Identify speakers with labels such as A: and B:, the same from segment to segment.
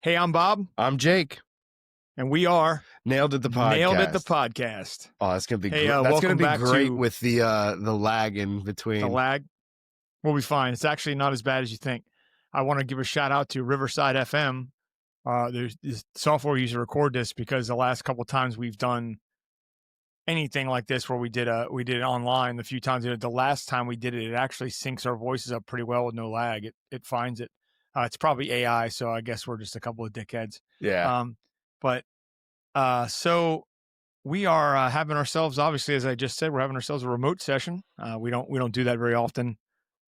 A: Hey, I'm Bob,
B: I'm Jake.
A: and we are
B: Nailed It the podcast.
A: Nailed It the podcast.
B: Oh, that's gonna be
A: Hey,
B: that's gonna
A: welcome
B: be
A: back
B: great
A: to
B: with the lag in
A: the
B: between.
A: lag. We'll be fine. It's actually not as bad as you think. I want to give a shout out to Riverside FM. There's this software we use to record this because the last couple of times we've done anything like this where we did it online. The few times we did it, the last time we did it, it actually syncs our voices up pretty well with no lag. It finds it. It's probably AI, so I guess we're just a couple of dickheads.
B: Yeah.
A: But so we are having ourselves, obviously, as I just said, we're having ourselves a remote session. We don't do that very often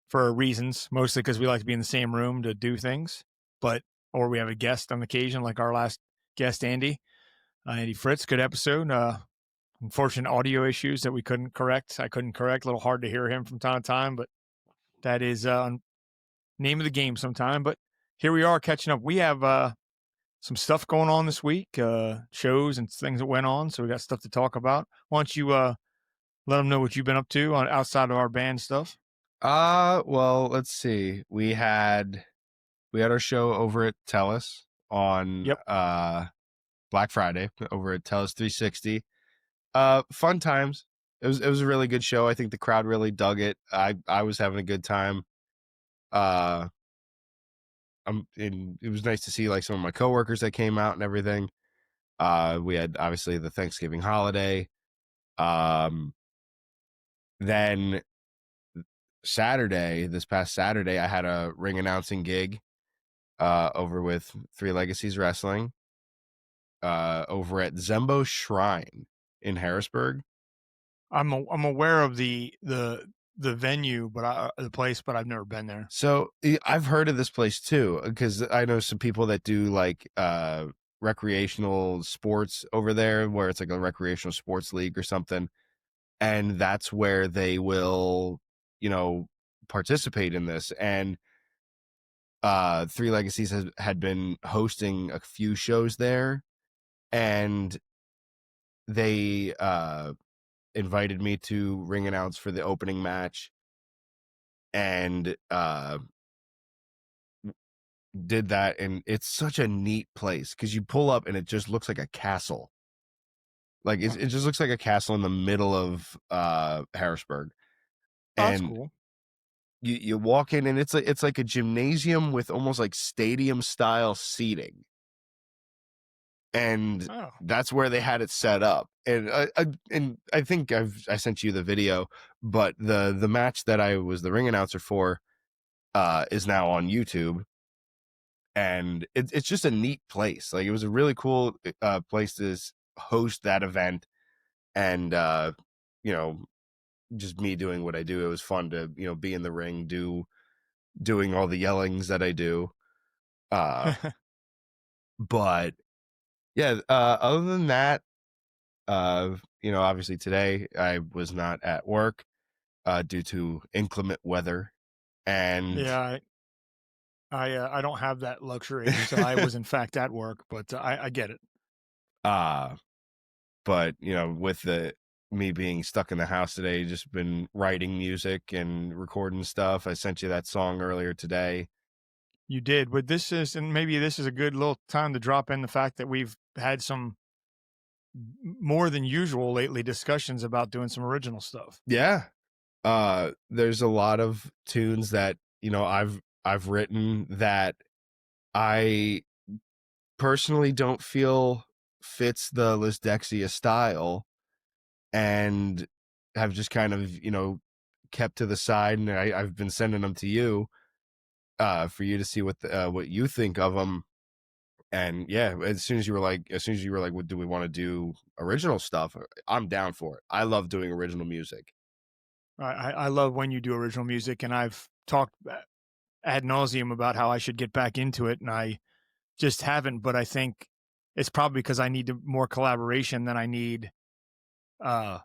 A: for reasons, mostly because we like to be in the same room to do things, or we have a guest on occasion, like our last guest, Andy Fritz. Good episode. Unfortunate audio issues that we couldn't correct. I couldn't correct. A little hard to hear him from time to time, but that is name of the game sometime. But here we are catching up. We have some stuff going on this week, shows and things that went on. So we got stuff to talk about. Why don't you let them know what you've been up to outside of our band stuff?
B: Well, let's see. We had our show over at Tellus on Black Friday over at Tellus 360. Fun times. It was a really good show. I think the crowd really dug it. I was having a good time. It was nice to see like some of my coworkers that came out and everything. We had obviously the Thanksgiving holiday. Then this past Saturday, I had a ring announcing gig over with Three Legacies Wrestling over at Zembo Shrine in Harrisburg.
A: I'm aware of the venue, the place, but I've never been there.
B: So I've heard of this place too, because I know some people that do like recreational sports over there, where it's like a recreational sports league or something, and that's where they will, participate in this. And Three Legacies had been hosting a few shows there, and they invited me to ring announce for the opening match, and did that. And it's such a neat place because you pull up and it just looks like a castle. Like it just looks like a castle in the middle of Harrisburg.
A: Oh,
B: And
A: that's cool.
B: You walk in and it's like a gymnasium with almost like stadium style seating. And that's where they had it set up. And I think I sent you the video, but the match that I was the ring announcer for is now on YouTube. And it's just a neat place. Like it was a really cool place to host that event. And just me doing what I do. It was fun to be in the ring, doing all the yellings that I do. But yeah, other than that, obviously today I was not at work due to inclement weather. And
A: yeah, I don't have that luxury, so I was in fact at work, but I get it.
B: But with me being stuck in the house today, just been writing music and recording stuff. I sent you that song earlier today.
A: You did, but maybe this is a good little time to drop in the fact that we've had some more than usual lately discussions about doing some original stuff.
B: Yeah. There's a lot of tunes that, I've written that I personally don't feel fits the Lisdexia style, and have just kind of, kept to the side. And I've been sending them to you for you to see what you think of them. And yeah, as soon as you were like, what do we want to do original stuff? I'm down for it. I love doing original music.
A: I love when you do original music, and I've talked ad nauseum about how I should get back into it, and I just haven't. But I think it's probably because I need more collaboration than I need, to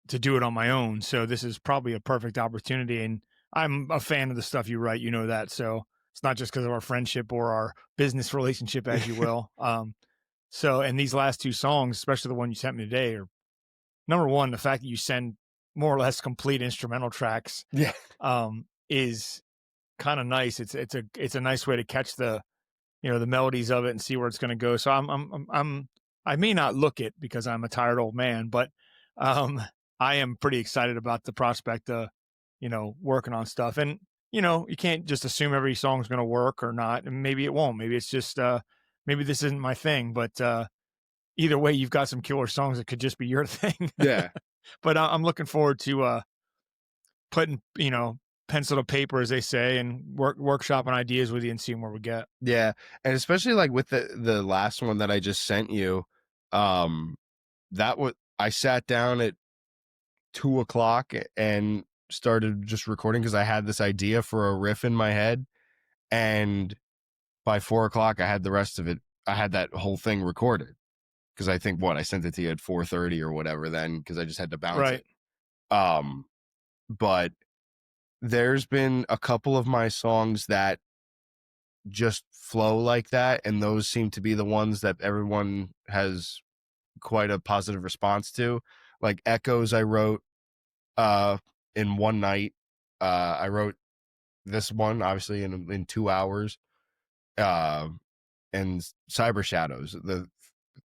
A: do it on my own. So this is probably a perfect opportunity, and I'm a fan of the stuff you write. You know that, so it's not just because of our friendship or our business relationship, as you will. And these last two songs, especially the one you sent me today, are number one. The fact that you send more or less complete instrumental tracks, is kind of nice. It's a nice way to catch the the melodies of it and see where it's going to go. So I may not look it because I'm a tired old man, but um, I am pretty excited about the prospect of, working on stuff. And, you can't just assume every song's going to work or not. And maybe it won't. Maybe it's just, maybe this isn't my thing, but either way, you've got some killer songs that could just be your thing.
B: Yeah.
A: But I'm looking forward to putting, pencil to paper, as they say, and workshopping ideas with you and seeing where we get.
B: Yeah. And especially like with the last one that I just sent you, that was, I sat down at 2 o'clock and started just recording because I had this idea for a riff in my head. And by 4 o'clock, I had the rest of it. I had that whole thing recorded because I think I sent it to you at 4:30 or whatever then because I just had to bounce
A: Right.
B: it. But there's been a couple of my songs that just flow like that, and those seem to be the ones that everyone has quite a positive response to. Like Echoes, I wrote in one night. I wrote this one obviously in 2 hours. And Cyber Shadows, the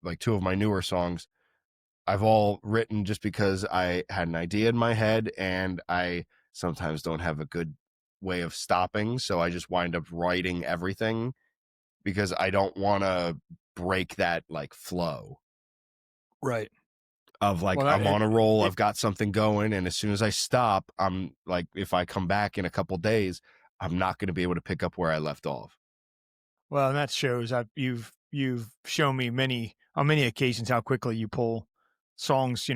B: like two of my newer songs, I've all written just because I had an idea in my head and I sometimes don't have a good way of stopping, so I just wind up writing everything because I don't want to break that like flow
A: Right.
B: of like
A: Well,
B: I'm on a roll, I've got something going, and as soon as I stop, I'm like, if I come back in a couple days, I'm not going to be able to pick up where I left off.
A: well, and that shows. You've shown me on many occasions how quickly you pull songs,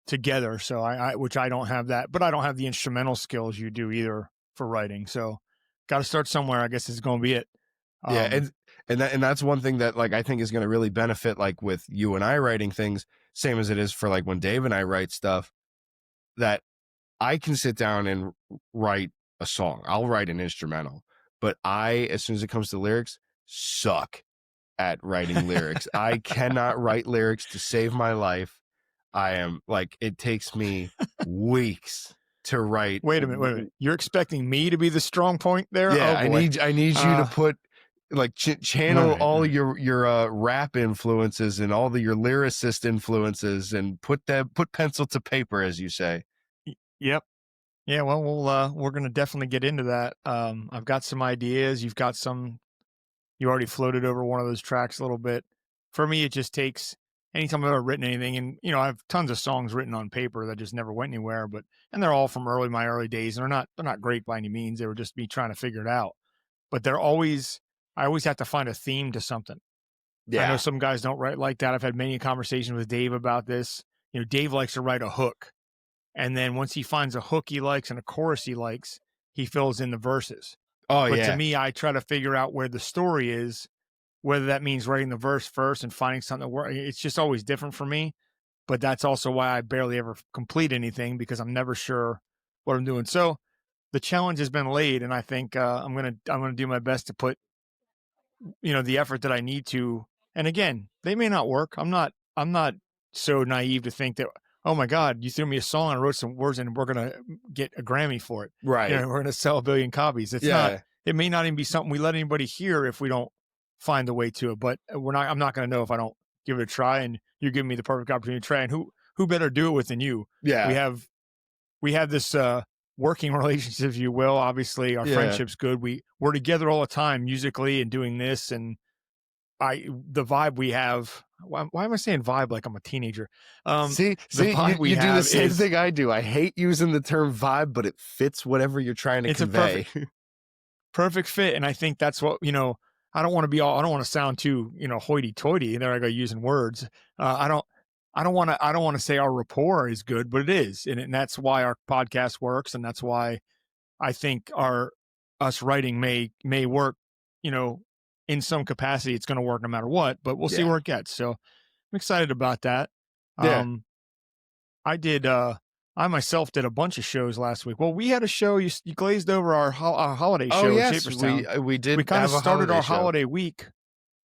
A: together. So which I don't have that, but I don't have the instrumental skills you do either for writing. So got to start somewhere. I guess is going to be it.
B: Yeah,
A: Um,
B: and that's one thing that like I think is going to really benefit like with you and I writing things, same as it is for like when Dave and I write stuff, that I can sit down and write a song. I'll write an instrumental, but I, as soon as it comes to lyrics, suck at writing lyrics. I cannot write lyrics to save my life. I am like, it takes me weeks to write.
A: Wait a minute. Wait a minute. You're expecting me to be the strong point there?
B: Yeah,
A: Oh boy.
B: I need you to put like channel all
A: right.
B: your rap influences and all your lyricist influences and put pencil to paper, as you say.
A: Yep. Yeah. Well, we're going to definitely get into that. I've got some ideas. You've got some. You already floated over one of those tracks a little bit. For me, it just takes anytime I've ever written anything, and I have tons of songs written on paper that just never went anywhere. And they're all from my early days, and they're not great by any means. They were just me trying to figure it out. But I always have to find a theme to something. I know
B: Yeah.
A: some guys don't write like that. I've had many conversations with Dave about this. Dave likes to write a hook, and then once he finds a hook he likes and a chorus he likes, he fills in the verses.
B: Oh
A: But to
B: yeah.
A: me, I try to figure out where the story is, whether that means writing the verse first and finding something that works. It's just always different for me. But that's also why I barely ever complete anything, because I'm never sure what I'm doing. So the challenge has been laid, and I think I'm gonna do my best to put the effort that I need to. And again, they may not work. I'm not so naive to think that, oh my God, you threw me a song and I wrote some words and we're gonna get a Grammy for it.
B: Right.
A: We're gonna sell a billion copies. It's not.
B: Yeah.
A: It may not even be something we let anybody hear if we don't find the way to it. But I'm not gonna know if I don't give it a try. And you're giving me the perfect opportunity to try. And who better do it with than you?
B: Yeah.
A: We have this working relationship, if you will. Obviously, our
B: Yeah.
A: friendship's good. We're together all the time musically and doing this, and the vibe we have. Why am I saying vibe like I'm a teenager?
B: See,
A: vibe
B: you do the same
A: is
B: thing I do. I hate using the term vibe, but it fits whatever you're trying to
A: it's a
B: convey.
A: perfect fit, and I think that's what I don't want to be all. I don't want to sound too hoity-toity, and there I go using words. I don't want to say our rapport is good, but it is, and that's why our podcast works, and that's why I think us writing may work. In some capacity, it's going to work no matter what, but we'll see
B: Yeah.
A: where it gets. So I'm excited about that.
B: Yeah.
A: I did. I myself did a bunch of shows last week. Well, we had a show. You glazed over our holiday
B: Oh
A: show in
B: yes,
A: Shaperstown.
B: we did.
A: We kind of
B: have a
A: started our
B: show.
A: holiday week.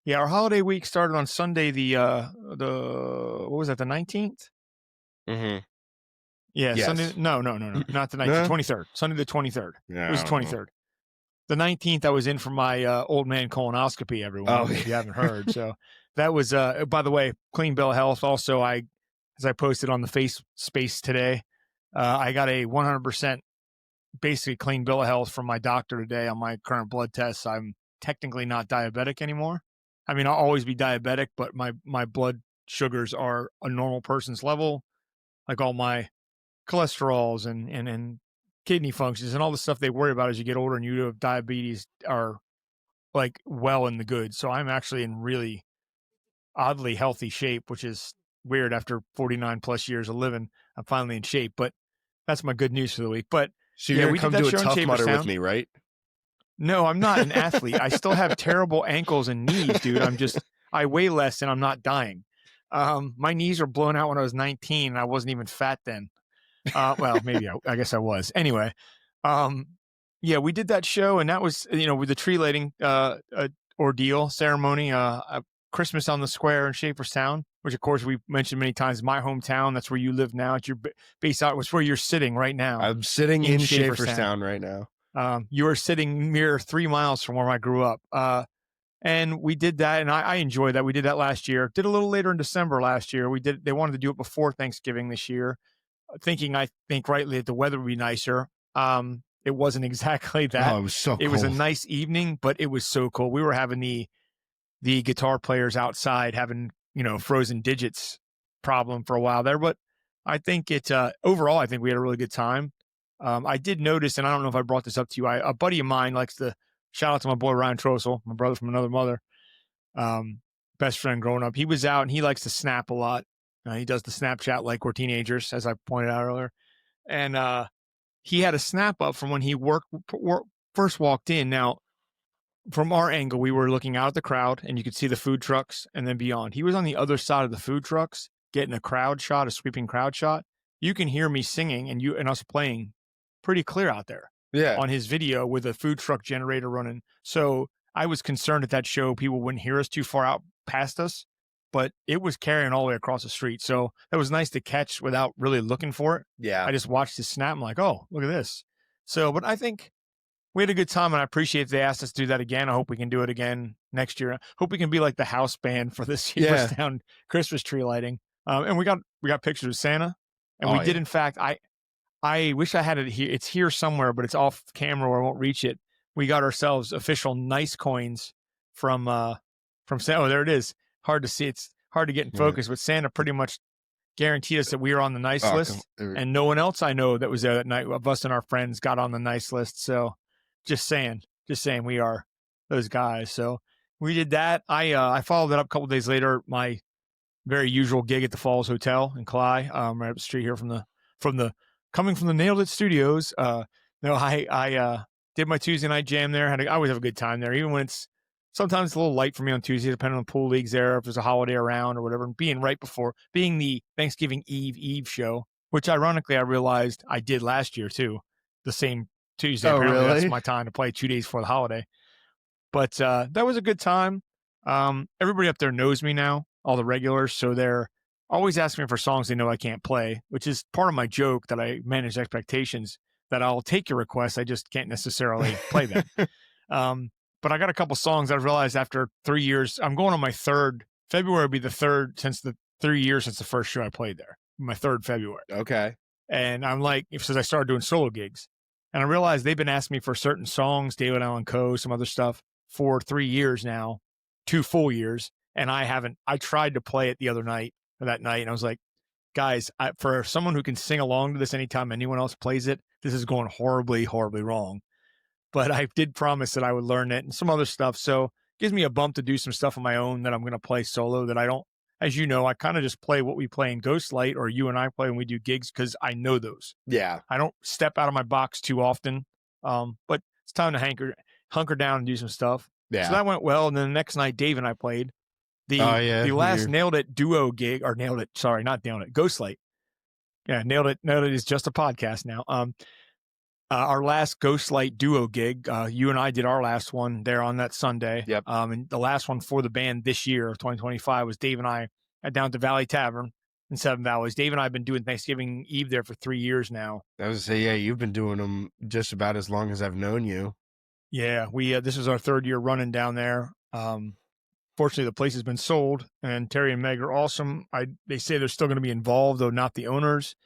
A: Yeah, our holiday week started on Sunday. The what was that? The 19th.
B: Mm-hmm.
A: Yeah,
B: Yes.
A: Sunday. No, not the 19th. 23rd. Sunday the 23rd.
B: Yeah,
A: It was the 23rd. the 19th, I was in for my old man colonoscopy, everyone,
B: Oh,
A: if you haven't heard. So that was, by the way, clean bill of health. Also, as I posted on the face space today, I got a 100% basically clean bill of health from my doctor today on my current blood tests. I'm technically not diabetic anymore. I mean, I'll always be diabetic, but my blood sugars are a normal person's level, like all my cholesterols and kidney functions and all the stuff they worry about as you get older and you have diabetes are like well in the good. So I'm actually in really oddly healthy shape, which is weird after 49 plus years of living. I'm finally in shape, but that's my good news for the week. But
B: so you're
A: yeah,
B: gonna
A: we did
B: come
A: that
B: do a
A: show in
B: Tough Mudder with
A: Shaperstown.
B: me, right?
A: No, I'm not an athlete. I still have terrible ankles and knees, dude. I weigh less and I'm not dying. My knees were blown out when I was 19 and I wasn't even fat then. Well, maybe I guess I was. Anyway, um, yeah, we did that show, and that was with the tree lighting ordeal ceremony, Christmas on the Square in Shaperstown, which of course we've mentioned many times. My hometown. That's where you live now. It's your base out. It's where you're sitting right now.
B: I'm sitting in Shaperstown right now.
A: You are sitting mere 3 miles from where I grew up. And we did that, and I enjoyed that. We did that last year. Did a little later in December last year. They wanted to do it before Thanksgiving this year, thinking I think rightly that the weather would be nicer. It wasn't exactly that.
B: Oh, it was so cold.
A: It was a nice evening, but it was so cold. We were having the guitar players outside having frozen digits problem for a while there, but I think overall I think we had a really good time. I did notice, and I don't know if I brought this up to you. A buddy of mine likes to shout out to my boy Ryan Trossel, my brother from another mother, best friend growing up. He was out and he likes to snap a lot. He does the Snapchat like we're teenagers, as I pointed out earlier. And he had a snap up from when he first walked in. Now, from our angle, we were looking out at the crowd and you could see the food trucks and then beyond. He was on the other side of the food trucks, getting a sweeping crowd shot. You can hear me singing and us playing pretty clear out there.
B: Yeah.
A: On his video with a food truck generator running. So I was concerned at that show people wouldn't hear us too far out past us, but it was carrying all the way across the street. So that was nice to catch without really looking for it.
B: Yeah.
A: I just watched his snap. I'm like, oh, look at this. So, but I think we had a good time, and I appreciate they asked us to do that again. I hope we can do it again next year. I hope we can be like the house band for this Shaperstown Christmas tree lighting. And we got pictures of Santa, and we did in fact. I wish I had it here. It's here somewhere, but it's off camera or I won't reach it. We got ourselves official nice coins from Santa. Oh, there it is. Hard to see. It's hard to get in focus, but Santa pretty much guaranteed us that we were on the nice list, and no one else I know that was there that night of us and our friends got on the nice list. So just saying we are those guys. So we did that. I followed it up a couple days later. My very usual gig at the Falls Hotel in Cly, right up the street here from the coming from the Nailed It Studios. No, I did my Tuesday night jam there. I always have a good time there, even when it's sometimes a little light for me on Tuesday, depending on the pool leagues there, if there's a holiday around or whatever. And being the Thanksgiving Eve show, which ironically I realized I did last year too, the same Tuesday.
B: Oh,
A: apparently
B: really?
A: That's my time to play 2 days before the holiday. But that was a good time. Everybody up there knows me now, all the regulars, so they're always asking me for songs they know I can't play, which is part of my joke that I manage expectations, that I'll take your requests, I just can't necessarily play them. But I got a couple songs I've realized after 3 years. I'm going on my third. February will be the third since the 3 years since the first show I played there. My third February.
B: Okay.
A: And I'm like, since I started doing solo gigs, and I realized they've been asking me for certain songs, David Allen Coe, some other stuff, for 3 years now, 2 full years, and I haven't. I tried to play it the other night or that night, and I was like, guys, for someone who can sing along to this anytime anyone else plays it, this is going horribly, horribly wrong. But I did promise that I would learn it and some other stuff. So it gives me a bump to do some stuff on my own that I'm going to play solo that I don't, as you know, I kind of just play what we play in Ghostlight or you and I play when we do gigs because I know those.
B: Yeah.
A: I don't step out of my box too often. But it's time to hunker down and do some stuff.
B: Yeah.
A: So that went well. And then the next night, Dave and I played the last Nailed It duo gig, or Nailed It. Sorry, not Nailed It. Ghostlight. Yeah, Nailed It. Nailed It is just a podcast now. Our last Ghostlight duo gig, you and I did our last one there on that Sunday.
B: Yep.
A: And the last one for the band this year of 2025 was Dave and I at Down to Valley Tavern in Seven Valleys. Dave and I have been doing Thanksgiving Eve there for 3 years now.
B: I was gonna say, yeah, you've been doing them just about as long as I've known you.
A: Yeah, we this is our third year running down there. Fortunately, the place has been sold, and Terry and Meg are awesome. They say they're still going to be involved, though not the owners.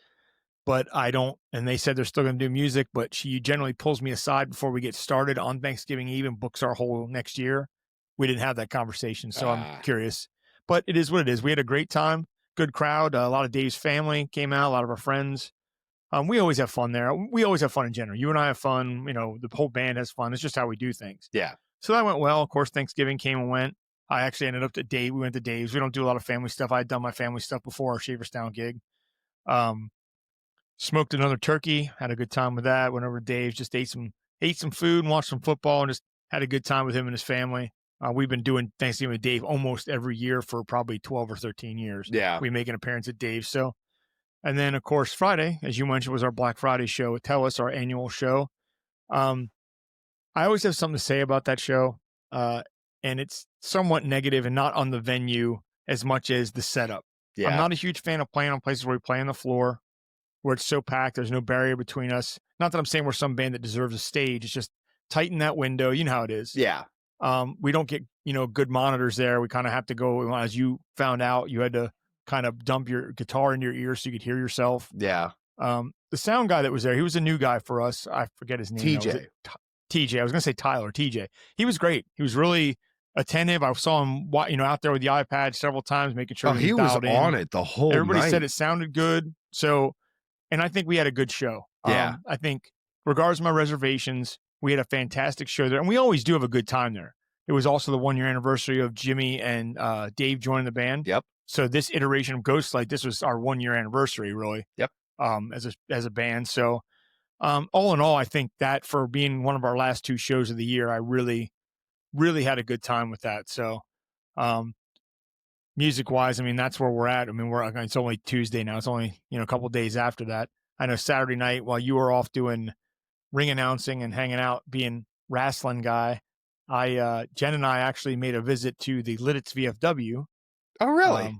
A: But I don't. And they said they're still going to do music, but she generally pulls me aside before we get started on Thanksgiving Eve and books our whole next year. We didn't have that conversation, so I'm curious. But it is what it is. We had a great time, good crowd. A lot of Dave's family came out, a lot of our friends. We always have fun there. We always have fun in general. You and I have fun. You know, the whole band has fun. It's just how we do things.
B: Yeah.
A: So that went well. Of course, Thanksgiving came and went. I actually ended up at Dave. We went to Dave's. We don't do a lot of family stuff. I had done my family stuff before our Shaverstown gig. Smoked another turkey. Had a good time with that. Went over to Dave's. Just ate some food and watched some football and just had a good time with him and his family. We've been doing Thanksgiving with Dave almost every year for probably 12 or 13 years.
B: Yeah.
A: We make an appearance at Dave's. So, and then of course Friday, as you mentioned, was our Black Friday show at Tell Us, our annual show. I always have something to say about that show. And it's somewhat negative and not on the venue as much as the setup.
B: Yeah.
A: I'm not a huge fan of playing on places where we play on the floor, where it's so packed. There's no barrier between us. Not that I'm saying we're some band that deserves a stage. It's just tighten that window. You know how it is.
B: Yeah.
A: We don't get, good monitors there. We kind of have to go, as you found out, you had to kind of dump your guitar in your ear so you could hear yourself.
B: Yeah.
A: The sound guy that was there, he was a new guy for us. I forget his name.
B: TJ.
A: TJ. I was going to say Tyler. TJ. He was great. He was really attentive. I saw him, out there with the iPad several times, making sure
B: he was on it the whole
A: Everybody
B: night.
A: said it sounded good. So, and I think we had a good show.
B: Yeah.
A: I think regardless of my reservations, we had a fantastic show there, and we always do have a good time there. It was also the 1 year anniversary of Jimmy and Dave joining the band.
B: Yep.
A: So this iteration of Ghostlight, this was our 1 year anniversary, really.
B: Yep.
A: As a band. So, all in all, I think that for being one of our last 2 shows of the year, I really, really had a good time with that. So, music wise, I mean, that's where we're at. I mean, it's only Tuesday now. It's only, a couple days after that. I know Saturday night while you were off doing ring announcing and hanging out, being wrestling guy, Jen and I actually made a visit to the Lidditz VFW.
B: Oh, really?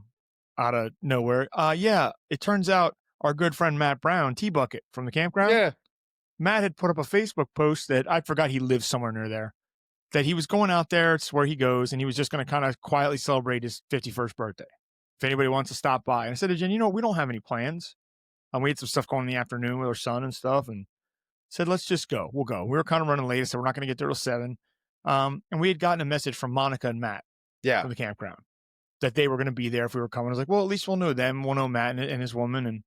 A: Out of nowhere. Yeah, it turns out our good friend Matt Brown, T-Bucket from the campground.
B: Yeah.
A: Matt had put up a Facebook post that I forgot he lives somewhere near there, that he was going out there. It's where he goes, and he was just going to kind of quietly celebrate his 51st birthday. If anybody wants to stop by. And I said to Jen, we don't have any plans. We had some stuff going in the afternoon with our son and stuff, and said, let's just go. We'll go. We were kind of running late, so we're not going to get there till 7. And we had gotten a message from Monica and Matt from the campground that they were going to be there if we were coming. I was like, well, at least we'll know them. We'll know Matt and his woman. And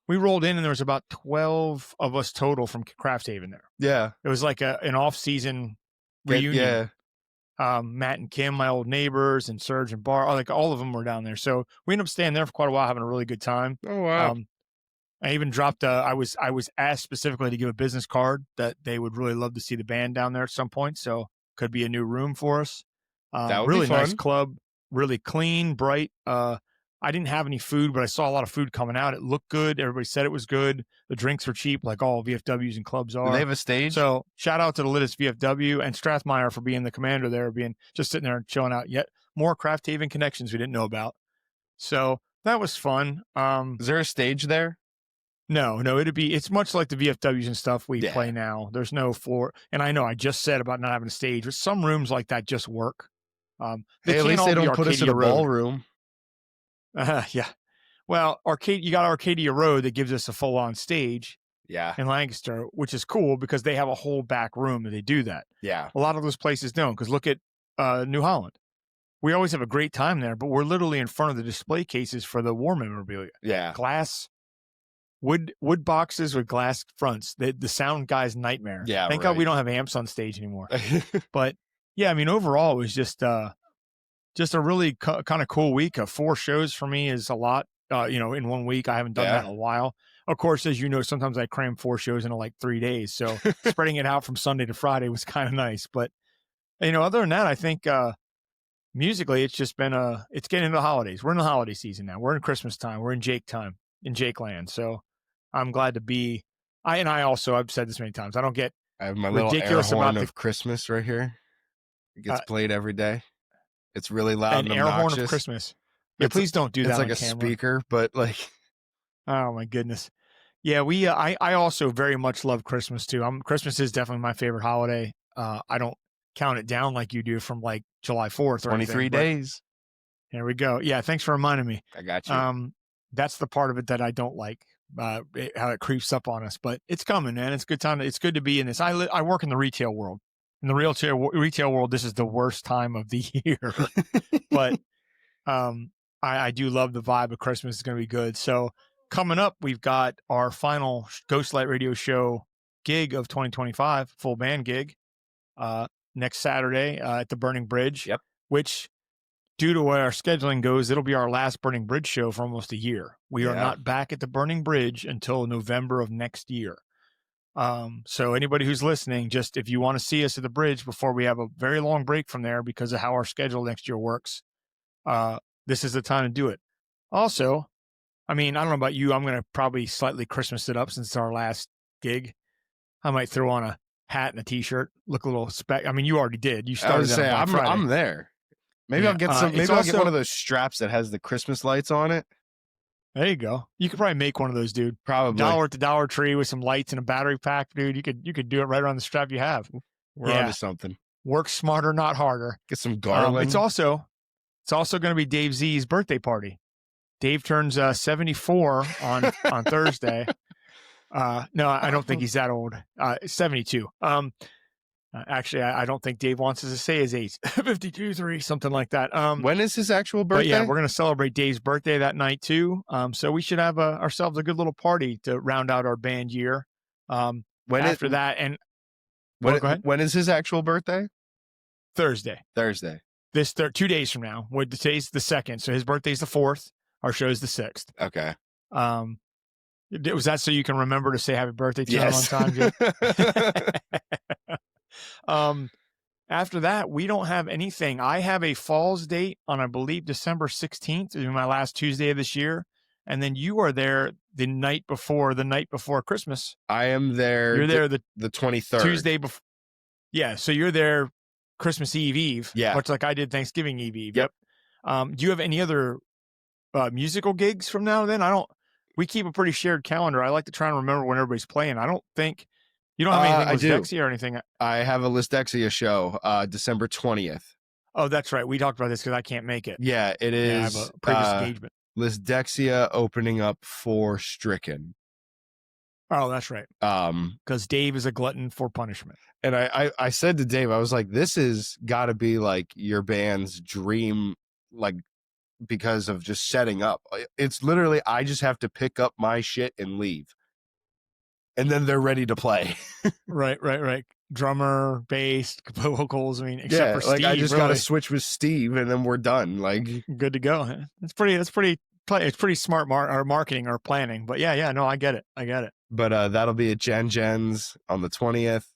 A: we rolled in, and there was about 12 of us total from Crafthaven there.
B: Yeah.
A: It was like an off-season reunion.
B: Yeah.
A: Matt and Kim, my old neighbors, and Serge and Bar, like all of them were down there. So we ended up staying there for quite a while, having a really good time.
B: Oh, wow.
A: I even dropped I was asked specifically to give a business card that they would really love to see the band down there at some point. So could be a new room for us.
B: That would
A: really
B: be fun.
A: Nice club, really clean, bright. I didn't have any food, but I saw a lot of food coming out. It looked good. Everybody said it was good. The drinks were cheap, like all VFWs and clubs are.
B: Do they have a stage?
A: So shout out to the Lidditz VFW and Strathmire for being the commander there, being just sitting there and chilling out. Yet more Crafthaven connections we didn't know about. So that was fun.
B: Is there a stage there?
A: No, it's much like the VFWs and stuff we play now. There's no floor. And I know I just said about not having a stage, but some rooms like that just work.
B: At least they don't put us in a ballroom.
A: Yeah. Well, you got Arcadia Road that gives us a full-on stage.
B: Yeah.
A: In Lancaster, which is cool because they have a whole back room that they do that.
B: Yeah.
A: A lot of those places don't, because look at New Holland. We always have a great time there, but we're literally in front of the display cases for the war memorabilia.
B: Yeah.
A: Glass, wood boxes with glass fronts. The sound guy's nightmare.
B: Yeah.
A: Thank God we don't have amps on stage anymore. But yeah, I mean, overall, it was just a really kind of cool week. 4 shows for me is a lot. In 1 week, I haven't done that in a while. Of course, as you know, sometimes I cram 4 shows into like 3 days. So spreading it out from Sunday to Friday was kind of nice. But, other than that, I think musically, it's just been it's getting into the holidays. We're in the holiday season now. We're in Christmas time. We're in Jake time, in Jake land. So I'm glad to be. I've said this many times, I don't get
B: I have my little air horn of Christmas right here. It gets played every day. It's really loud and obnoxious.
A: An air horn of Christmas. Yeah, please don't do that.
B: It's like
A: on
B: a
A: camera.
B: speaker, but like.
A: Oh my goodness. Yeah, I also very much love Christmas too. Christmas is definitely my favorite holiday. I don't count it down like you do from like July 4th or
B: 23
A: anything.
B: days.
A: There we go. Yeah, thanks for reminding me.
B: I got you.
A: That's the part of it that I don't like, how it creeps up on us. But it's coming, man. It's good time. It's good to be in this. I work in the retail world. In the retail world, this is the worst time of the year. But I do love the vibe of Christmas. It's going to be good. So coming up, we've got our final Ghostlight Radio Show gig of 2025, full band gig, next Saturday at the Burning Bridge.
B: Yep.
A: Which, due to where our scheduling goes, it'll be our last Burning Bridge show for almost a year. We are not back at the Burning Bridge until November of next year. So anybody who's listening, just if you want to see us at the bridge before we have a very long break from there because of how our schedule next year works, this is the time to do it. Also, I mean, I don't know about you. I'm going to probably slightly Christmas it up since it's our last gig. I might throw on a hat and a t-shirt, look a little I mean, you already did. You started
B: saying, I'm there. Maybe I'll get some. Maybe I'll get one of those straps that has the Christmas lights on it.
A: There you go. You could probably make one of those, dude.
B: Probably
A: $1 at the Dollar Tree with some lights and a battery pack, dude. You could do it right around the strap you have.
B: We're onto something.
A: Work smarter, not harder.
B: Get some garland.
A: It's also going to be Dave Z's birthday party. Dave turns 74 on Thursday. No, I don't think he's that old. 72. Actually, I don't think Dave wants us to say his age. 52, 3, something like that.
B: When is his actual birthday?
A: But yeah, we're going to celebrate Dave's birthday that night too. So we should have ourselves a good little party to round out our band year. When is
B: his actual birthday?
A: Thursday. This 2 days from now. Today's the 2nd, so his birthday's the 4th. Our show's the 6th.
B: Okay.
A: Was that so you can remember to say happy birthday to him on time, Jay? After that, we don't have anything. I have a falls date on, I believe, December 16th. It'll be my last Tuesday of this year. And then you are there the night before Christmas.
B: I am there.
A: You're there
B: the 23rd.
A: Tuesday before. Yeah. So you're there Christmas Eve.
B: Yeah.
A: Much like I did Thanksgiving Eve.
B: Yep.
A: Do you have any other musical gigs from now and then? We keep a pretty shared calendar. I like to try and remember when everybody's playing. I don't think you don't have anything with Dexia or anything.
B: I have a Lisdexia show, December 20th.
A: Oh, that's right. We talked about this because I can't make it.
B: Yeah, it is.
A: I have a previous engagement.
B: Lisdexia opening up for Stricken.
A: Oh, that's right. Because Dave is a glutton for punishment.
B: And I said to Dave, I was like, this is got to be like your band's dream, like, because of just setting up. It's literally, I just have to pick up my shit and leave. And then they're ready to play. Right.
A: Drummer, bass, vocals. I mean, except for Steve.
B: I just got to switch with Steve and then we're done. Like,
A: good to go. It's pretty smart marketing or planning. But yeah, no, I get it.
B: But that'll be at Jen's on the 20th.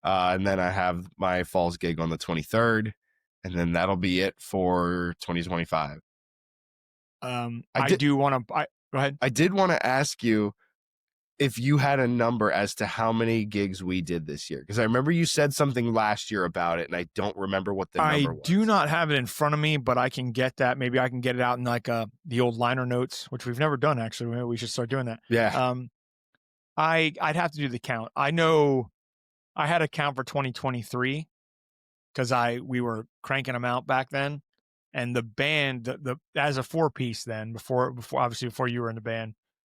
B: And then I have my falls gig on the 23rd. And then that'll be it for 2025.
A: Go ahead.
B: I did want to ask you if you had a number as to how many gigs we did this year. Because I remember you said something last year about it, and I don't remember what the number was.
A: I do not have it in front of me, but I can get that. Maybe I can get it out in like the old liner notes, which we've never done, actually. Maybe we should start doing that.
B: Yeah.
A: I'd have to do the count. I know I had a count for 2023 because we were cranking them out back then. And the band, as a 4-piece then, before you were in the band,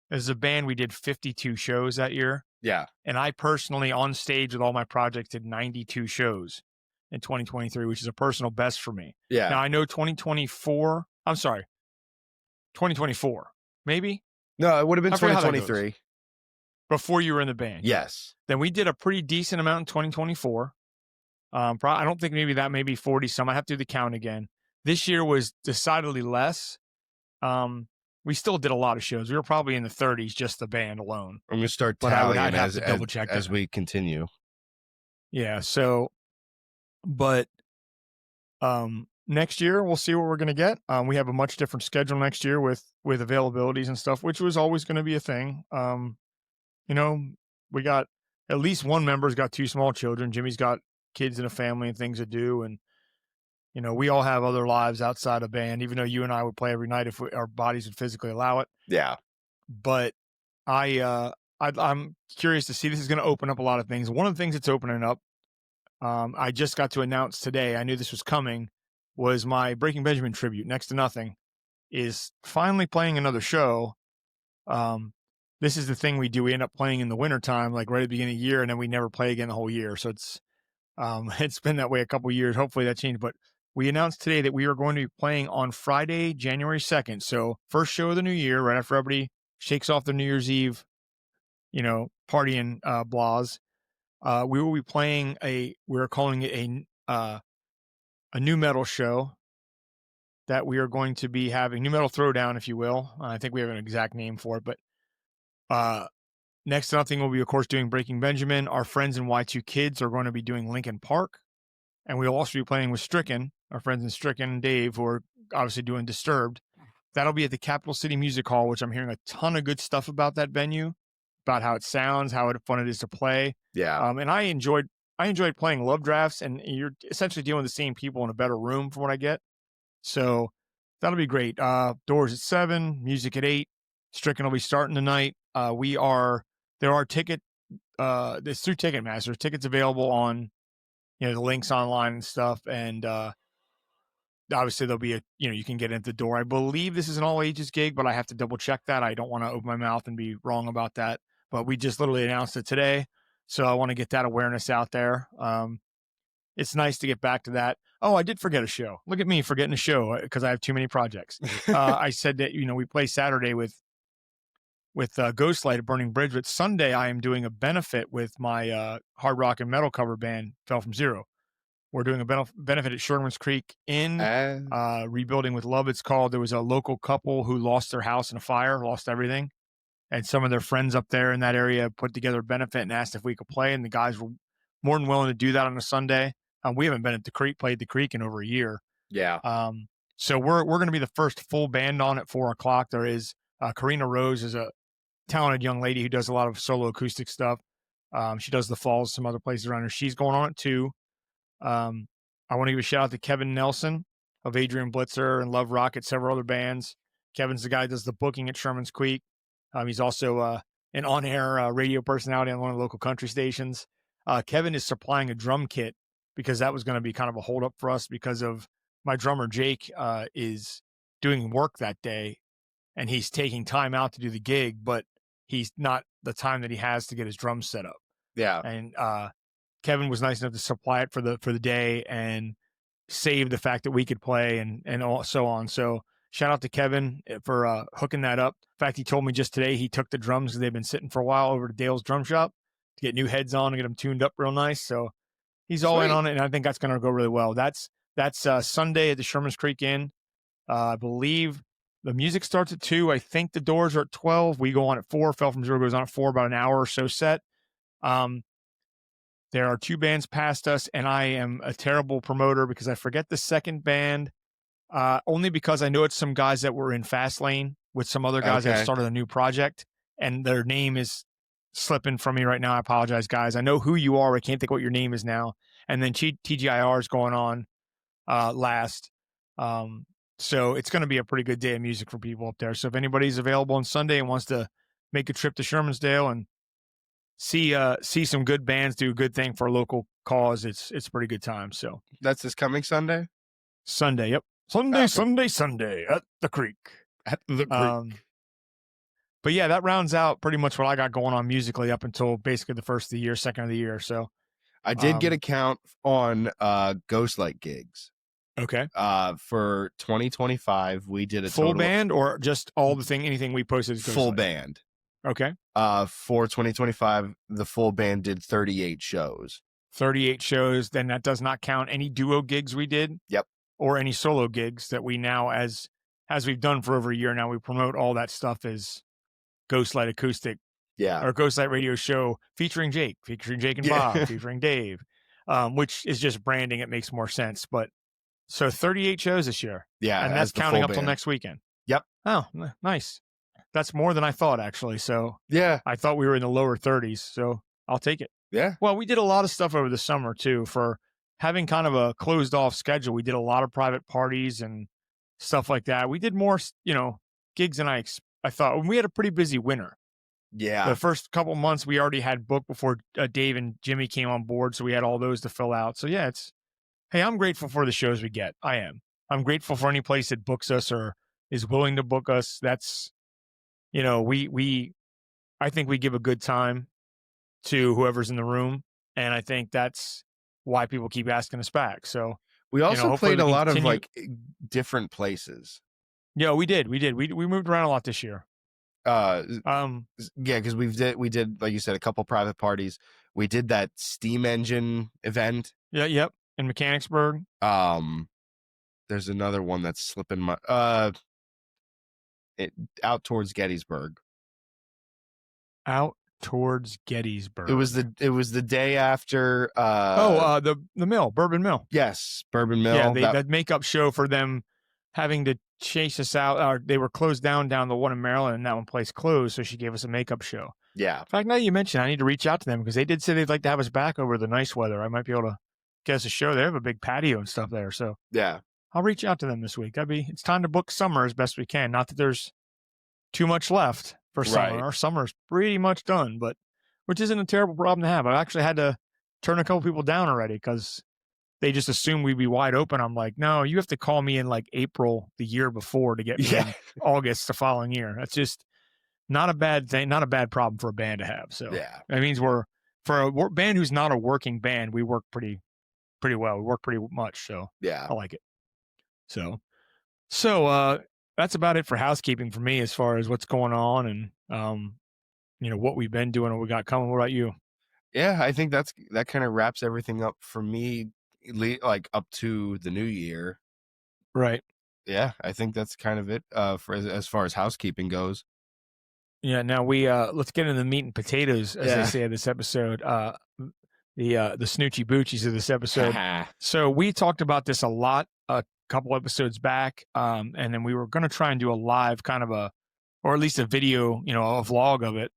A: as a band, we did 52 shows that year.
B: Yeah.
A: And I personally, on stage with all my projects, did 92 shows in 2023, which is a personal best for me.
B: Yeah.
A: Now, I know 2024, maybe?
B: No, it would have been 2023.
A: Before you were in the band.
B: Yes.
A: Then we did a pretty decent amount in 2024. I don't think maybe 40 some. I have to do the count again. This year was decidedly less. We still did a lot of shows. We were probably in the 30s, just the band alone.
B: I'm going to start tallying as we continue.
A: Yeah. So, but next year we'll see what we're going to get. We have a much different schedule next year with availabilities and stuff, which was always going to be a thing. We got at least one member's got 2 small children. Jimmy's got kids and a family and things to do, and we all have other lives outside of band, even though you and I would play every night if our bodies would physically allow it.
B: Yeah.
A: But I'm curious to see. This is going to open up a lot of things. One of the things it's opening up I just got to announce today, I knew this was coming, was my Breaking Benjamin tribute, Next to Nothing, is finally playing another show. Um, this is the thing we do. We end up playing in the wintertime, like right at the beginning of the year, and then we never play again the whole year. So it's been that way a couple years. Hopefully that changed. But we announced today that we are going to be playing on Friday, January 2nd. So first show of the new year, right after everybody shakes off their New Year's Eve, partying blahs. We will be playing we're calling it a new metal show that we are going to be having, new metal throwdown, if you will. I think we have an exact name for it, but uh, next to nothing, we'll be, of course, doing Breaking Benjamin. Our friends in Y2 Kids are going to be doing Linkin Park, and we'll also be playing with Stricken, our friends in Stricken and Dave, who are obviously doing Disturbed. That'll be at the Capital City Music Hall, which I'm hearing a ton of good stuff about that venue, about how it sounds, how fun it is to play.
B: Yeah.
A: And I enjoyed playing Love Drafts, and you're essentially dealing with the same people in a better room from what I get. So that'll be great. Doors at 7, music at 8. Stricken will be starting tonight. There are ticket, it's through Ticketmaster. Tickets available on, the links online and stuff. And obviously there'll be you can get in at the door. I believe this is an all ages gig, but I have to double check that. I don't want to open my mouth and be wrong about that. But we just literally announced it today. So I want to get that awareness out there. It's nice to get back to that. Oh, I did forget a show. Look at me forgetting a show because I have too many projects. I said that, we play Saturday with Ghostlight at Burning Bridge, but Sunday I am doing a benefit with my hard rock and metal cover band, Fell From Zero. We're doing a benefit at Sherman's Creek Inn, Rebuilding with Love, it's called. There was a local couple who lost their house in a fire, lost everything. And some of their friends up there in that area put together a benefit and asked if we could play. And the guys were more than willing to do that on a Sunday. We haven't been at played the Creek in over a year.
B: Yeah.
A: So we're going to be the first full band on at 4:00. There is Karina Rose is a talented young lady who does a lot of solo acoustic stuff. She does the Falls, some other places around her. She's going on it too. I want to give a shout out to Kevin Nelson of Adrian Blitzer and Love Rocket, several other bands. Kevin's the guy that does the booking at Sherman's Creek. He's also an on-air radio personality on one of the local country stations. Kevin is supplying a drum kit because that was going to be kind of a holdup for us because of my drummer, Jake, is doing work that day, and he's taking time out to do the gig, but he's not the time that he has to get his drums set up.
B: Yeah.
A: And Kevin was nice enough to supply it for the day and save the fact that we could play and so on. So shout out to Kevin for hooking that up. In fact, he told me just today he took the drums, they've been sitting for a while, over to Dale's drum shop to get new heads on and get them tuned up real nice. So he's all in on it, and I think that's going to go really well. That's Sunday at the Sherman's Creek Inn. I believe the music starts at 2. I think the doors are at 12. We go on at 4. Fell From Zero goes on at 4, about an hour or so set. There are 2 bands past us, and I am a terrible promoter because I forget the second band, only because I know it's some guys that were in Fastlane with some other guys that started a new project, and their name is slipping from me right now. I apologize, guys. I know who you are. I can't think what your name is now. And then TGIR is going on last. So it's going to be a pretty good day of music for people up there. So if anybody's available on Sunday and wants to make a trip to Shermansdale and see some good bands do a good thing for a local cause, it's a pretty good time. So
B: that's this coming Sunday?
A: Sunday, yep. Sunday at the Creek.
B: At the Creek.
A: But yeah, that rounds out pretty much what I got going on musically up until basically the first of the year, second of the year. So
B: I did get a count on Ghostlight gigs.
A: Okay.
B: For 2025, we did a
A: full band or just all the anything we posted as
B: full band.
A: Okay.
B: For 2025, the full band did 38 shows.
A: 38 shows. Then that does not count any duo gigs we did.
B: Yep.
A: Or any solo gigs that we now, as we've done for over a year now, we promote all that stuff as Ghostlight Acoustic.
B: Yeah.
A: Or Ghostlight Radio Show featuring Jake and Bob, featuring Dave, which is just branding. It makes more sense. But so 38 shows this year.
B: Yeah.
A: And that's counting up till next weekend.
B: Yep.
A: Oh, nice. That's more than I thought, actually. So
B: yeah,
A: I thought we were in the lower 30s. So I'll take it.
B: Yeah.
A: Well, we did a lot of stuff over the summer too, for having kind of a closed off schedule. We did a lot of private parties and stuff like that. We did more, gigs than I thought. We had a pretty busy winter.
B: Yeah.
A: The first couple months we already had booked before Dave and Jimmy came on board, so we had all those to fill out. So yeah, it's hey, I'm grateful for the shows we get. I am. I'm grateful for any place that books us or is willing to book us. That's we I think we give a good time to whoever's in the room, and I think that's why people keep asking us back. So,
B: We also
A: hopefully
B: played
A: we
B: a lot of
A: continue.
B: like different places.
A: Yeah, we did. We moved around a lot this year.
B: Uh
A: Um,
B: yeah, because we did like you said a couple private parties. We did that steam engine event.
A: yeah, yep. In Mechanicsburg,
B: Um there's another one that's slipping my it, out towards Gettysburg.
A: out towards Gettysburg.
B: It was the day after
A: The mill, Bourbon Mill.
B: yes, Bourbon
A: Yeah,
B: Mill.
A: that makeup show for them having to chase us out. They were closed down the one in Maryland, and that one place closed, so she gave us a makeup show.
B: Yeah.
A: In fact, now you mentioned, I need to reach out to them because they did say they'd like to have us back over the nice weather. I might be able to get us a show. They have a big patio and stuff there, so
B: Yeah.
A: I'll reach out to them this week. It's time to book summer as best we can. Not that there's too much left for summer.
B: Right.
A: Our summer's pretty much done, but which isn't a terrible problem to have. I've actually had to turn a couple people down already because they just assume we'd be wide open. I'm like, no, you have to call me in like April the year before to get me in August the following year. That's just not a bad thing, not a bad problem for a band to have. So
B: Yeah.
A: that means for a band who's not a working band, we work pretty well. We work pretty much. So
B: Yeah.
A: I like it. So that's about it for housekeeping for me as far as what's going on and what we've been doing and what we got coming. What about you?
B: Yeah, I think that kind of wraps everything up for me, like up to the new year.
A: Right.
B: Yeah, I think that's kind of it for as far as housekeeping goes.
A: Yeah. Now let's get into the meat and potatoes, as they say in this episode. The snoochie boochies of this episode. So we talked about this a lot a couple episodes back, and then we were going to try and do a live kind of or at least a video, a vlog of it,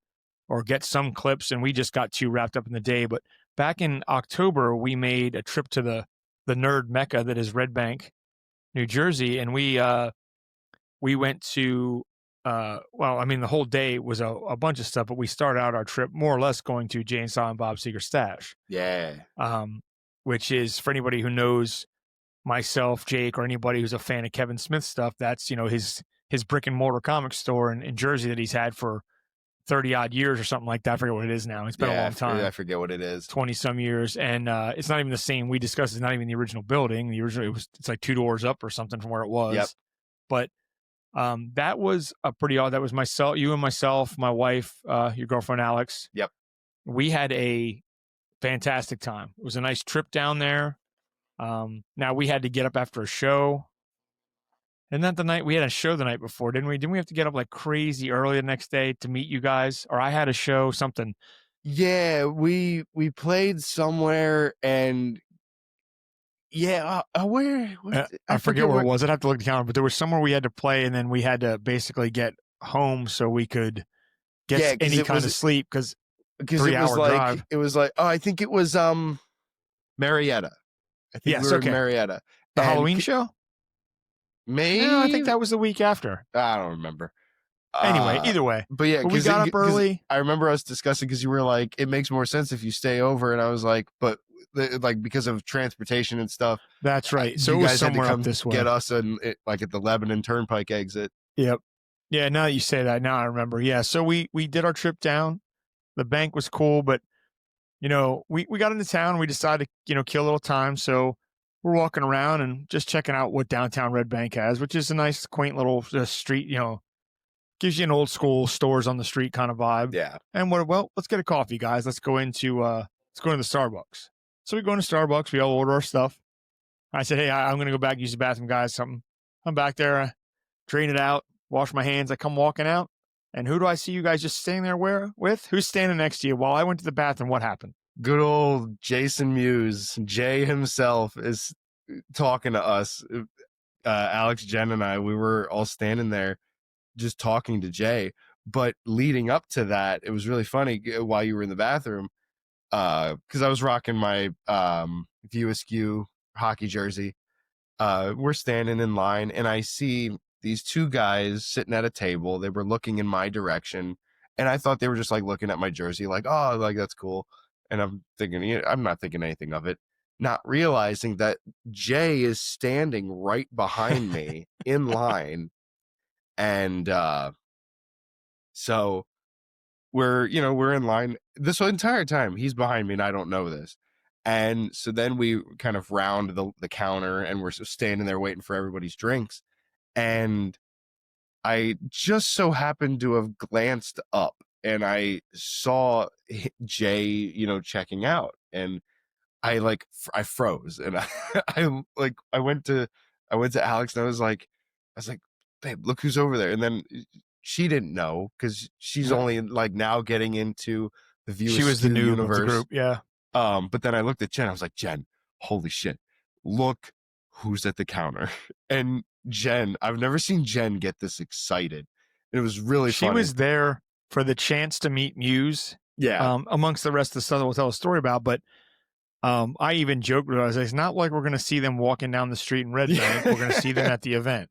A: or get some clips, and we just got too wrapped up in the day. But back in October, we made a trip to the nerd mecca that is Red Bank, New Jersey, and we went to the whole day was a bunch of stuff, but we started out our trip more or less going to Jay and Silent Bob's Secret Stash.
B: Yeah.
A: Which is, for anybody who knows myself, Jake, or anybody who's a fan of Kevin Smith stuff, that's his brick and mortar comic store in Jersey that he's had for 30 odd years or something like that. I forget what it is now. It's been a long time.
B: I forget what it is.
A: 20 some years. And it's not even the same. We discussed it's not even the original building. It's like 2 doors up or something from where it was.
B: Yep.
A: But that was a pretty odd. That was myself, you and myself, my wife, your girlfriend, Alex.
B: Yep.
A: We had a fantastic time. It was a nice trip down there. Now we had to get up after a show. And that the night we had a show the night before, didn't we? Didn't we have to get up like crazy early the next day to meet you guys? Or I had a show, something.
B: Yeah, we played somewhere, and where
A: I forget where it was. I'd have to look at the calendar, but there was somewhere we had to play, and then we had to basically get home so we could get any kind of sleep because
B: it was like drive. It was like I think it was Marietta. I think we were in Marietta.
A: The Halloween show?
B: Maybe.
A: No, I think that was the week after.
B: I don't remember.
A: Anyway, either way.
B: But yeah,
A: we got up early.
B: I remember us discussing because you were like, it makes more sense if you stay over. And I was like, but like because of transportation and stuff.
A: That's right. So you guys had to come
B: this way. Get us at the Lebanon Turnpike exit.
A: Yep. Yeah, now that you say that, now I remember. Yeah, so we did our trip down. The bank was cool, but we got into town. We decided to kill a little time, so we're walking around and just checking out what downtown Red Bank has, which is a nice, quaint little street. Gives you an old school stores on the street kind of vibe.
B: Yeah.
A: And let's get a coffee, guys. Let's go into the Starbucks. So we go into Starbucks. We all order our stuff. I said, hey, I'm going to go back, use the bathroom, guys. Something. I'm back there, drain it out, wash my hands. I come walking out. And who do I see you guys just standing there with? Who's standing next to you? While I went to the bathroom, what happened?
B: Good old Jason Mewes. Jay himself is talking to us. Alex, Jen, and I, we were all standing there just talking to Jay. But leading up to that, it was really funny while you were in the bathroom, because I was rocking my View Askew hockey jersey. We're standing in line, and I see these two guys sitting at a table. They were looking in my direction, And I thought they were just like looking at my jersey, like, oh, like that's cool. And I'm thinking, I'm not thinking anything of it, not realizing that Jay is standing right behind me in line. And so we're in line this entire time. He's behind me and I don't know this. And so then we kind of round the counter and we're standing there waiting for everybody's drinks. And I just so happened to have glanced up and I saw Jay, checking out. And I froze and I went to Alex and I was like, babe, look who's over there. And then she didn't know because she's only like now getting into the View
A: She was the
B: Askew
A: noob
B: universe.
A: of the group. Yeah.
B: But then I looked at Jen. I was like, Jen, holy shit, look who's at the counter. And Jen, I've never seen Jen get this excited. And it was really
A: She
B: funny.
A: was there for the chance to meet Mewes.
B: Yeah.
A: Amongst the rest of the stuff that we'll tell a story about. But I even joked with her. I was like, it's not like we're going to see them walking down the street in Red Bank. We're going to see them at the event.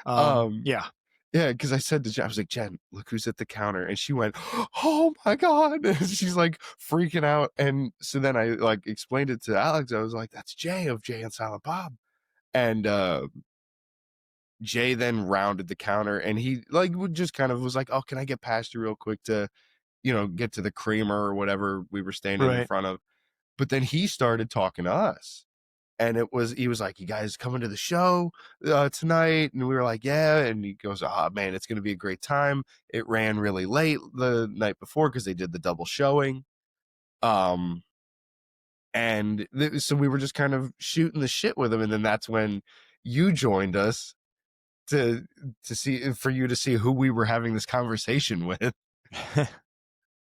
A: Yeah.
B: Yeah, because I said to Jen, I was like, Jen, look who's at the counter. And she went, oh my God. And she's like freaking out. And so then I like explained it to Alex. I was like, that's Jay of Jay and Silent Bob. And Jay then rounded the counter and he like would just kind of was like, oh, can I get past you real quick to, get to the creamer or whatever we were standing in front of. But then he started talking to us. And he was like, you guys coming to the show tonight? And we were like, yeah. And he goes, oh man, it's going to be a great time. It ran really late the night before because they did the double showing. So we were just kind of shooting the shit with him. And then that's when you joined us to see, for you to see who we were having this conversation with.
A: Yeah,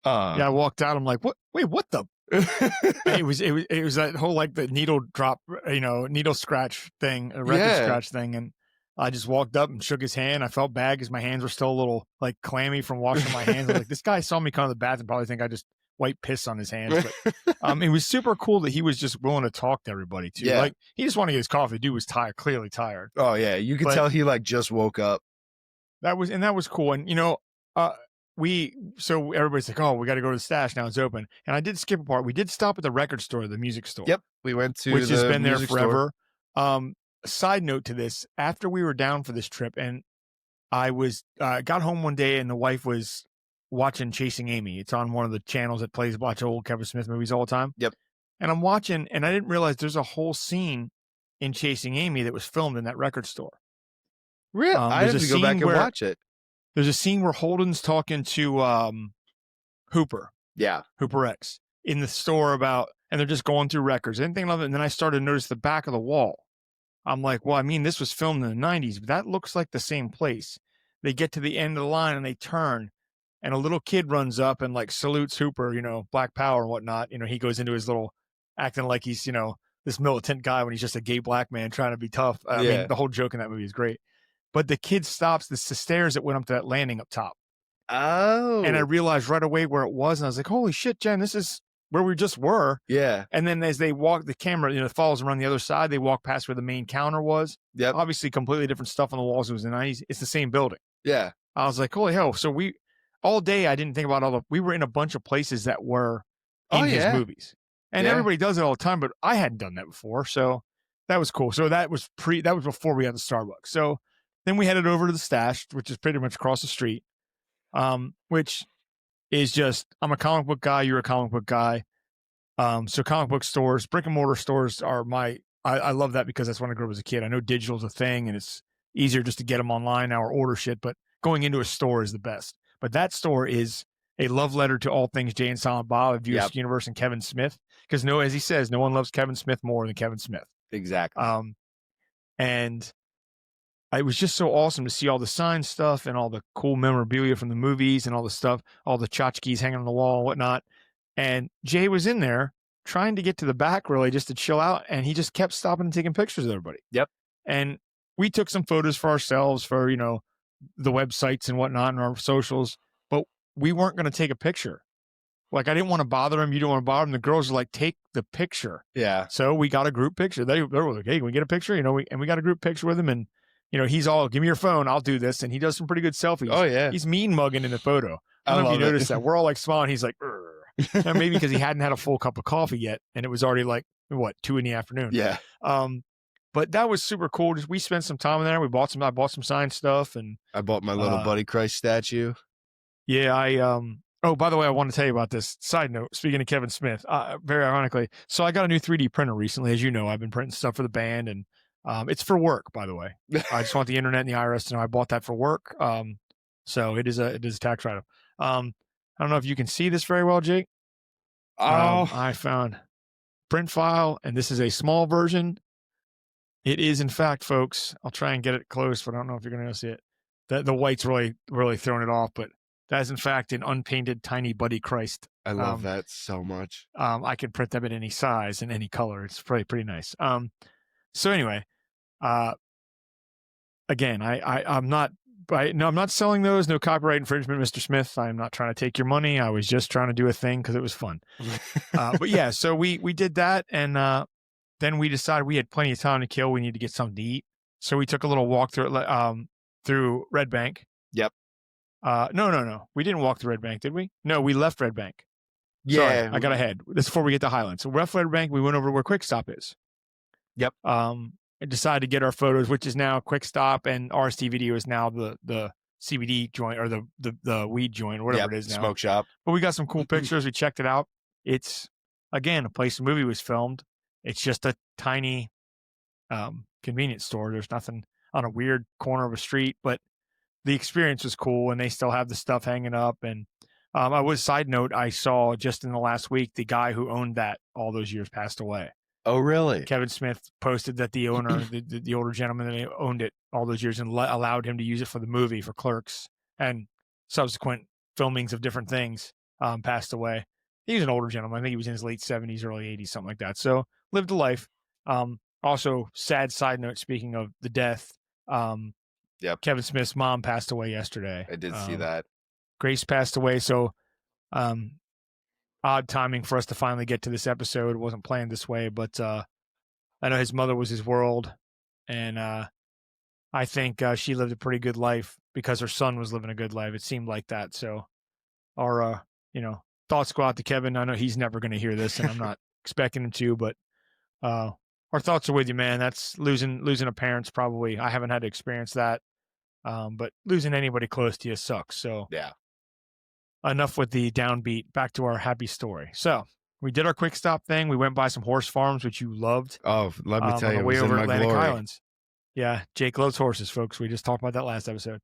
A: I walked out. I'm like, what? Wait, what the? it was that whole like the needle drop, needle scratch thing, a record scratch thing, and I just walked up and shook his hand. I felt bad because my hands were still a little like clammy from washing my hands. I was like, this guy saw me come to the bathroom, probably think I just wiped piss on his hands. But it was super cool that he was just willing to talk to everybody too.
B: Yeah.
A: Like he just wanted to get his coffee. Dude was tired, clearly tired.
B: Oh yeah, you could tell he like just woke up.
A: That was cool, and so everybody's like, oh, we got to go to the stash now. It's open. And I did skip a part. We did stop at the record store, the music store.
B: Yep. We went to
A: which has been there forever. Side note to this, after we were down for this trip and I was, got home one day and the wife was watching Chasing Amy. It's on one of the channels that watch old Kevin Smith movies all the time.
B: Yep.
A: And I'm watching and I didn't realize there's a whole scene in Chasing Amy that was filmed in that record store.
B: Really? I have to go back and watch it.
A: There's a scene where Holden's talking to Hooper.
B: Yeah.
A: Hooper X in the store and they're just going through records, anything of it. And then I started to notice the back of the wall. I'm like, well, I mean, this was filmed in the 90s, but that looks like the same place. They get to the end of the line and they turn and a little kid runs up and like salutes Hooper, Black Power and whatnot. He goes into his little acting like he's, this militant guy when he's just a gay black man trying to be tough. I mean, the whole joke in that movie is great. But the kid stops the stairs that went up to that landing up top.
B: Oh.
A: And I realized right away where it was. And I was like, holy shit, Jen, this is where we just were.
B: Yeah.
A: And then as they walk, the camera, follows around the other side. They walk past where the main counter was.
B: Yep.
A: Obviously, completely different stuff on the walls. It was in the 90s. It's the same building.
B: Yeah.
A: I was like, holy hell. So all day, I didn't think about we were in a bunch of places that were in his movies. And everybody does it all the time, but I hadn't done that before. So that was cool. So that was before we had the Starbucks. So then we headed over to the stash, which is pretty much across the street, which is just, I'm a comic book guy. You're a comic book guy. So comic book stores, brick and mortar stores are I love that because that's when I grew up as a kid. I know digital's a thing and it's easier just to get them online now or order shit, but going into a store is the best. But that store is a love letter to all things Jay and Silent Bob, of View Askew Universe and Kevin Smith. Because as he says, no one loves Kevin Smith more than Kevin Smith.
B: Exactly.
A: And it was just so awesome to see all the signed stuff and all the cool memorabilia from the movies and all the stuff, all the tchotchkes hanging on the wall and whatnot. And Jay was in there trying to get to the back really just to chill out. And he just kept stopping and taking pictures of everybody.
B: Yep.
A: And we took some photos for ourselves for, the websites and whatnot and our socials, but we weren't going to take a picture. Like I didn't want to bother him. You don't want to bother him. The girls were like, take the picture.
B: Yeah. So
A: we got a group picture. They were like, hey, can we get a picture? We got a group picture with him and he's all, give me your phone. I'll do this. And he does some pretty good selfies.
B: Oh, yeah.
A: He's mean mugging in the photo. I
B: I
A: don't know if you
B: love
A: noticed that.
B: it.
A: We're all like smiling. He's like, now, maybe because he hadn't had a full cup of coffee yet, and it was already like what 2 in the afternoon.
B: Yeah.
A: But that was super cool. Just we spent some time in there. I bought some signed stuff, and
B: I bought my little Buddy Christ statue.
A: yeah, oh, by the way, I want to tell you about this. Side note, speaking of Kevin Smith, very ironically, so I got a new 3D printer recently. As you know, I've been printing stuff for the band, and it's for work, by the way. I just want the internet and the IRS to know I bought that for work. So it is a tax write-off. I don't know if you can see this very well, Jake.
B: Oh,
A: I found print file, and this is a small version. It is, in fact, folks. I'll try and get it close, but I don't know if you're going to see it. The white's really throwing it off, but that is, in fact, an unpainted tiny Buddy Christ.
B: I love that so much.
A: I can print them in any size and any color. It's pretty nice. So anyway, again, I'm not selling those. No copyright infringement, Mr. Smith. I'm not trying to take your money. I was just trying to do a thing because it was fun. But yeah, so we did that, and then we decided we had plenty of time to kill. We need to get something to eat, so we took a little walk through Red Bank.
B: Yep.
A: No. We didn't walk through Red Bank, did we? No, we left Red Bank.
B: Yeah.
A: Sorry, I got ahead. This is before we get to Highlands. So we left Red Bank. We went over where Quick Stop is.
B: Yep.
A: And decided to get our photos, which is now Quick Stop, and RST Video is now the CBD joint or the weed joint, or whatever it is now.
B: Smoke shop.
A: But we got some cool pictures. We checked it out. It's, again, a place the movie was filmed. It's just a tiny convenience store. There's nothing on a weird corner of a street, but the experience was cool, and they still have the stuff hanging up. And side note, I saw just in the last week, the guy who owned that all those years passed away.
B: Oh, really?
A: Kevin Smith posted that the owner, the older gentleman that owned it all those years and allowed him to use it for the movie, for Clerks, and subsequent filmings of different things, passed away. He was an older gentleman. I think he was in his late 70s, early 80s, something like that. So lived a life. Also, sad side note, speaking of the death,
B: Yep.
A: Kevin Smith's mom passed away yesterday.
B: I did see that.
A: Grace passed away. So odd timing for us to finally get to this episode. It wasn't planned this way, but I know his mother was his world, and I think she lived a pretty good life because her son was living a good life. It seemed like that. So our thoughts go out to Kevin. I know he's never going to hear this, and I'm not expecting him to, but our thoughts are with you, man. That's losing a parent's probably. I haven't had to experience that, but losing anybody close to you sucks. So
B: yeah.
A: Enough with the downbeat. Back to our happy story. So we did our quick stop thing. We went by some horse farms, which you loved.
B: Oh, let me tell you,
A: on
B: it
A: the way
B: was
A: over
B: in my
A: Atlantic
B: glory.
A: Highlands. Yeah, Jake loves horses, folks. We just talked about that last episode.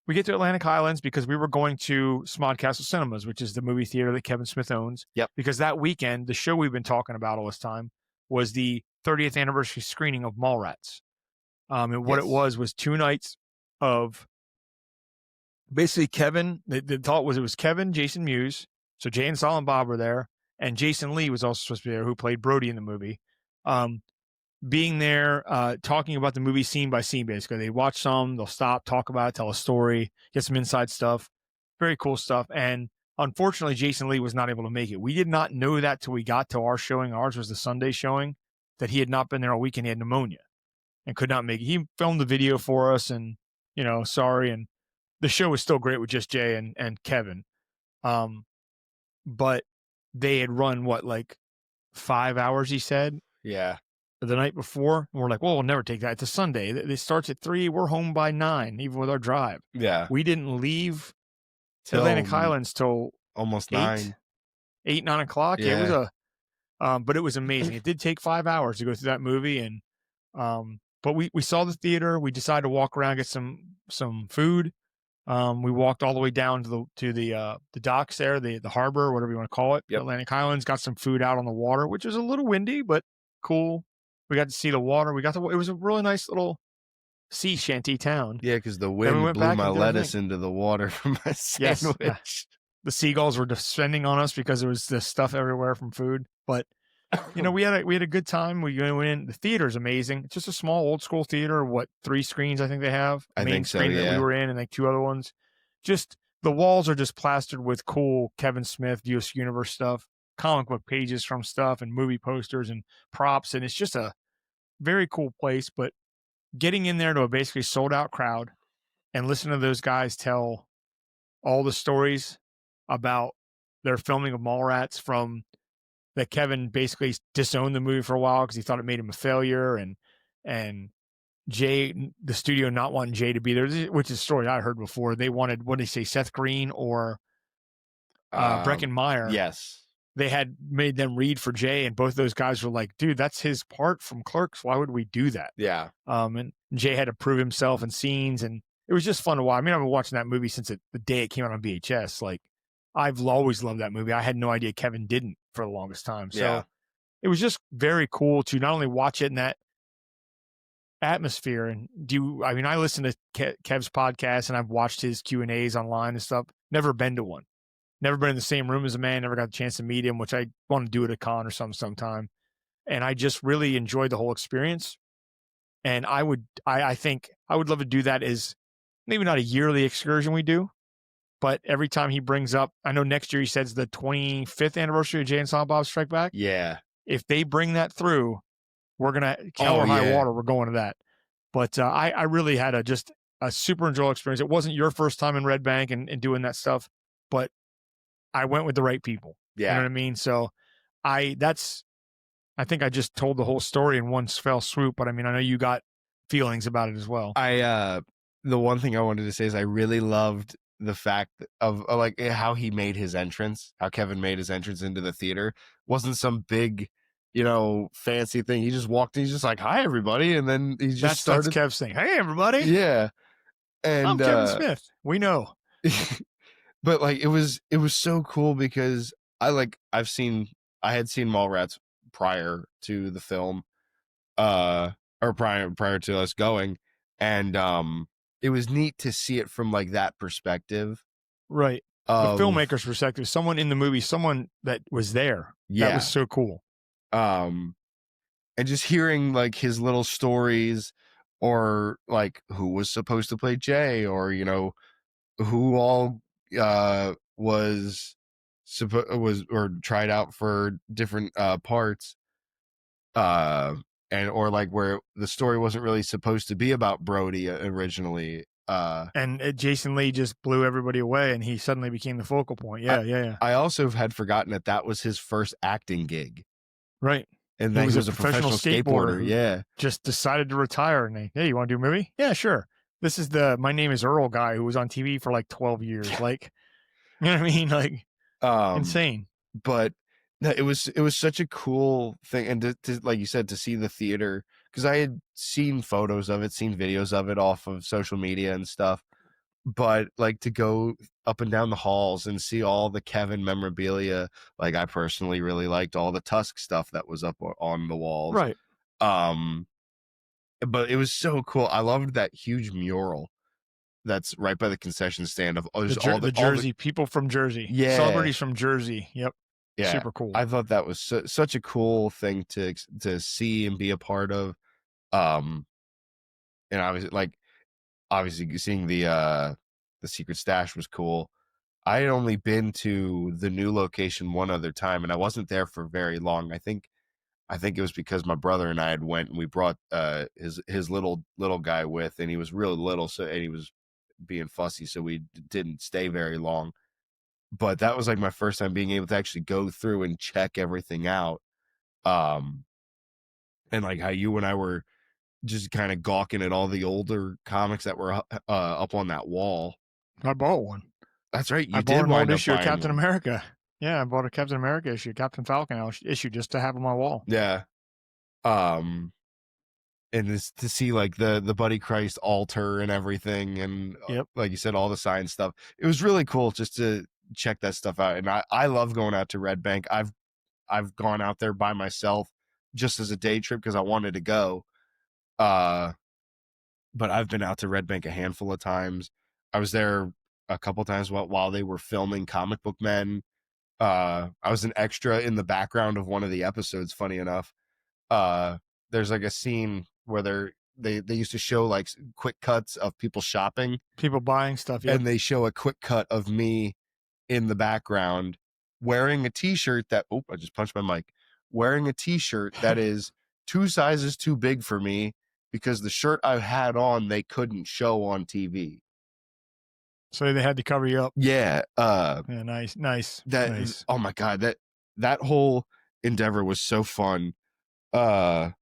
A: We get to Atlantic Highlands because we were going to Smodcastle Cinemas, which is the movie theater that Kevin Smith owns.
B: Yep.
A: Because that weekend, the show we've been talking about all this time was the 30th anniversary screening of Mallrats. And what it was 2 nights of basically Kevin. The thought was it was Kevin, Jason Mewes, so Jay and Silent Bob were there, and Jason Lee was also supposed to be there, who played Brody in the movie. Being there, talking about the movie scene by scene, basically. They watch some, they'll stop, talk about it, tell a story, get some inside stuff. Very cool stuff. And unfortunately, Jason Lee was not able to make it. We did not know that till we got to our showing. Ours was the Sunday showing, that he had not been there all week and he had pneumonia and could not make it. He filmed the video for us, and, sorry. And the show was still great with just Jay and Kevin. But they had run, 5 hours, he said?
B: Yeah.
A: The night before. And we're like, well, we'll never take that. It's a Sunday. It starts at 3. We're home by 9, even with our drive.
B: Yeah.
A: We didn't leave Atlantic Highlands till
B: almost
A: 9 o'clock.
B: Yeah.
A: It was but it was amazing. It did take 5 hours to go through that movie. And, but we saw the theater. We decided to walk around, get some food. We walked all the way down to the docks there, the harbor, whatever you want to call it.
B: Yep.
A: Atlantic Highlands, got some food out on the water, which was a little windy, but cool. We got to see the water. It was a really nice little sea shanty town.
B: Yeah, because the wind blew my lettuce into the water from my sandwich.
A: Yes. The seagulls were descending on us because there was this stuff everywhere from food. But we had a good time. We went in. The theater's amazing. It's just a small old school theater. 3 screens I think they have.
B: I think so, yeah.
A: That we were in, and 2 other ones. Just the walls are just plastered with cool Kevin Smith, US Universe stuff, comic book pages from stuff, and movie posters and props, and it's just a very cool place. But getting in there to a basically sold out crowd and listen to those guys tell all the stories about their filming of Mallrats from that Kevin basically disowned the movie for a while because he thought it made him a failure, and Jay, the studio not wanting Jay to be there, which is a story I heard before. They wanted, what did they say, Seth Green or Breckin Meyer.
B: Yes.
A: They had made them read for Jay, and both of those guys were like, dude, that's his part from Clerks. Why would we do that?
B: Yeah.
A: And Jay had to prove himself in scenes, and it was just fun to watch. I mean, I've been watching that movie since the day it came out on VHS. Like, I've always loved that movie. I had no idea Kevin didn't for the longest time. So
B: Yeah.
A: it was just very cool to not only watch it in that atmosphere. And I mean, I listen to Kev's podcast, and I've watched his Q&As online and stuff. Never been to one. Never been in the same room as a man. Never got the chance to meet him, which I want to do at a con or sometime. And I just really enjoyed the whole experience. And I think I would love to do that as maybe not a yearly excursion we do, but every time he brings up, I know next year he says the 25th anniversary of Jay and Silent Bob's Strike Back.
B: Yeah.
A: If they bring that through, we're going to, hell or high water, we're going to that. But I really had just a super enjoyable experience. It wasn't your first time in Red Bank and doing that stuff, but I went with the right people.
B: Yeah.
A: You know what I mean? So I think I just told the whole story in one fell swoop, but I mean, I know you got feelings about it as well.
B: The one thing I wanted to say is I really loved the fact of like how he made his entrance, how Kevin made his entrance into the theater. Wasn't some big, fancy thing. He just walked in, he's just like, "Hi, everybody." And then he just started.
A: That's Kev saying, "Hey, everybody."
B: Yeah. And
A: I'm Kevin Smith. We know.
B: But like, it was so cool because I had seen Mallrats prior to the film, or prior to us going. And, it was neat to see it from like that perspective.
A: Right. The filmmaker's perspective, someone in the movie, someone that was there.
B: Yeah.
A: That was so cool.
B: And just hearing like his little stories, or like who was supposed to play Jay, or, who all was or tried out for different parts, and or like where the story wasn't really supposed to be about Brody originally,
A: and Jason Lee just blew everybody away, and he suddenly became the focal point. Yeah.
B: I also had forgotten that was his first acting gig,
A: right?
B: And then he was a professional skateboarder. Yeah,
A: just decided to retire, and hey, you want to do a movie? Yeah, sure. This is the My Name Is Earl guy who was on TV for like 12 years. Like, you know what I mean? Like, insane.
B: But no, it was such a cool thing, and to like you said, to see the theater, because I had seen photos of it, seen videos of it off of social media and stuff, but like to go up and down the halls and see all the Kevin memorabilia. Like, I personally really liked all the Tusk stuff that was up on the walls,
A: right?
B: But it was so cool. I loved that huge mural that's right by the concession stand of
A: the Jersey people from Jersey, celebrities from Jersey. Yep.
B: Yeah,
A: super cool.
B: I thought that was such a cool thing to see and be a part of. And obviously seeing the secret stash was cool. I had only been to the new location one other time, and I wasn't there for very long. I think it was because my brother and I had went, and we brought his little guy with, and he was really little, and he was being fussy, so we didn't stay very long. But that was like my first time being able to actually go through and check everything out. And like how you and I were just kind of gawking at all the older comics that were up on that wall.
A: I bought one.
B: That's right.
A: I bought an old issue of Captain America. Yeah, I bought a Captain America issue, Captain Falcon issue, just to have on my wall.
B: Yeah. And this, to see like the Buddy Christ altar and everything, and like you said, all the science stuff. It was really cool just to check that stuff out. And I love going out to Red Bank. I've gone out there by myself just as a day trip because I wanted to go. But I've been out to Red Bank a handful of times. I was there a couple times while they were filming Comic Book Men. I was an extra in the background of one of the episodes, funny enough. There's like a scene where they used to show like quick cuts of people shopping,
A: people buying stuff,
B: and they show a quick cut of me in the background wearing a t-shirt that I just punched my mic, wearing a t-shirt that is 2 sizes too big for me because the shirt I had on they couldn't show on TV.
A: So they had to cover you up.
B: Yeah,
A: Yeah, nice.
B: oh my god, that whole endeavor was so fun. Uh,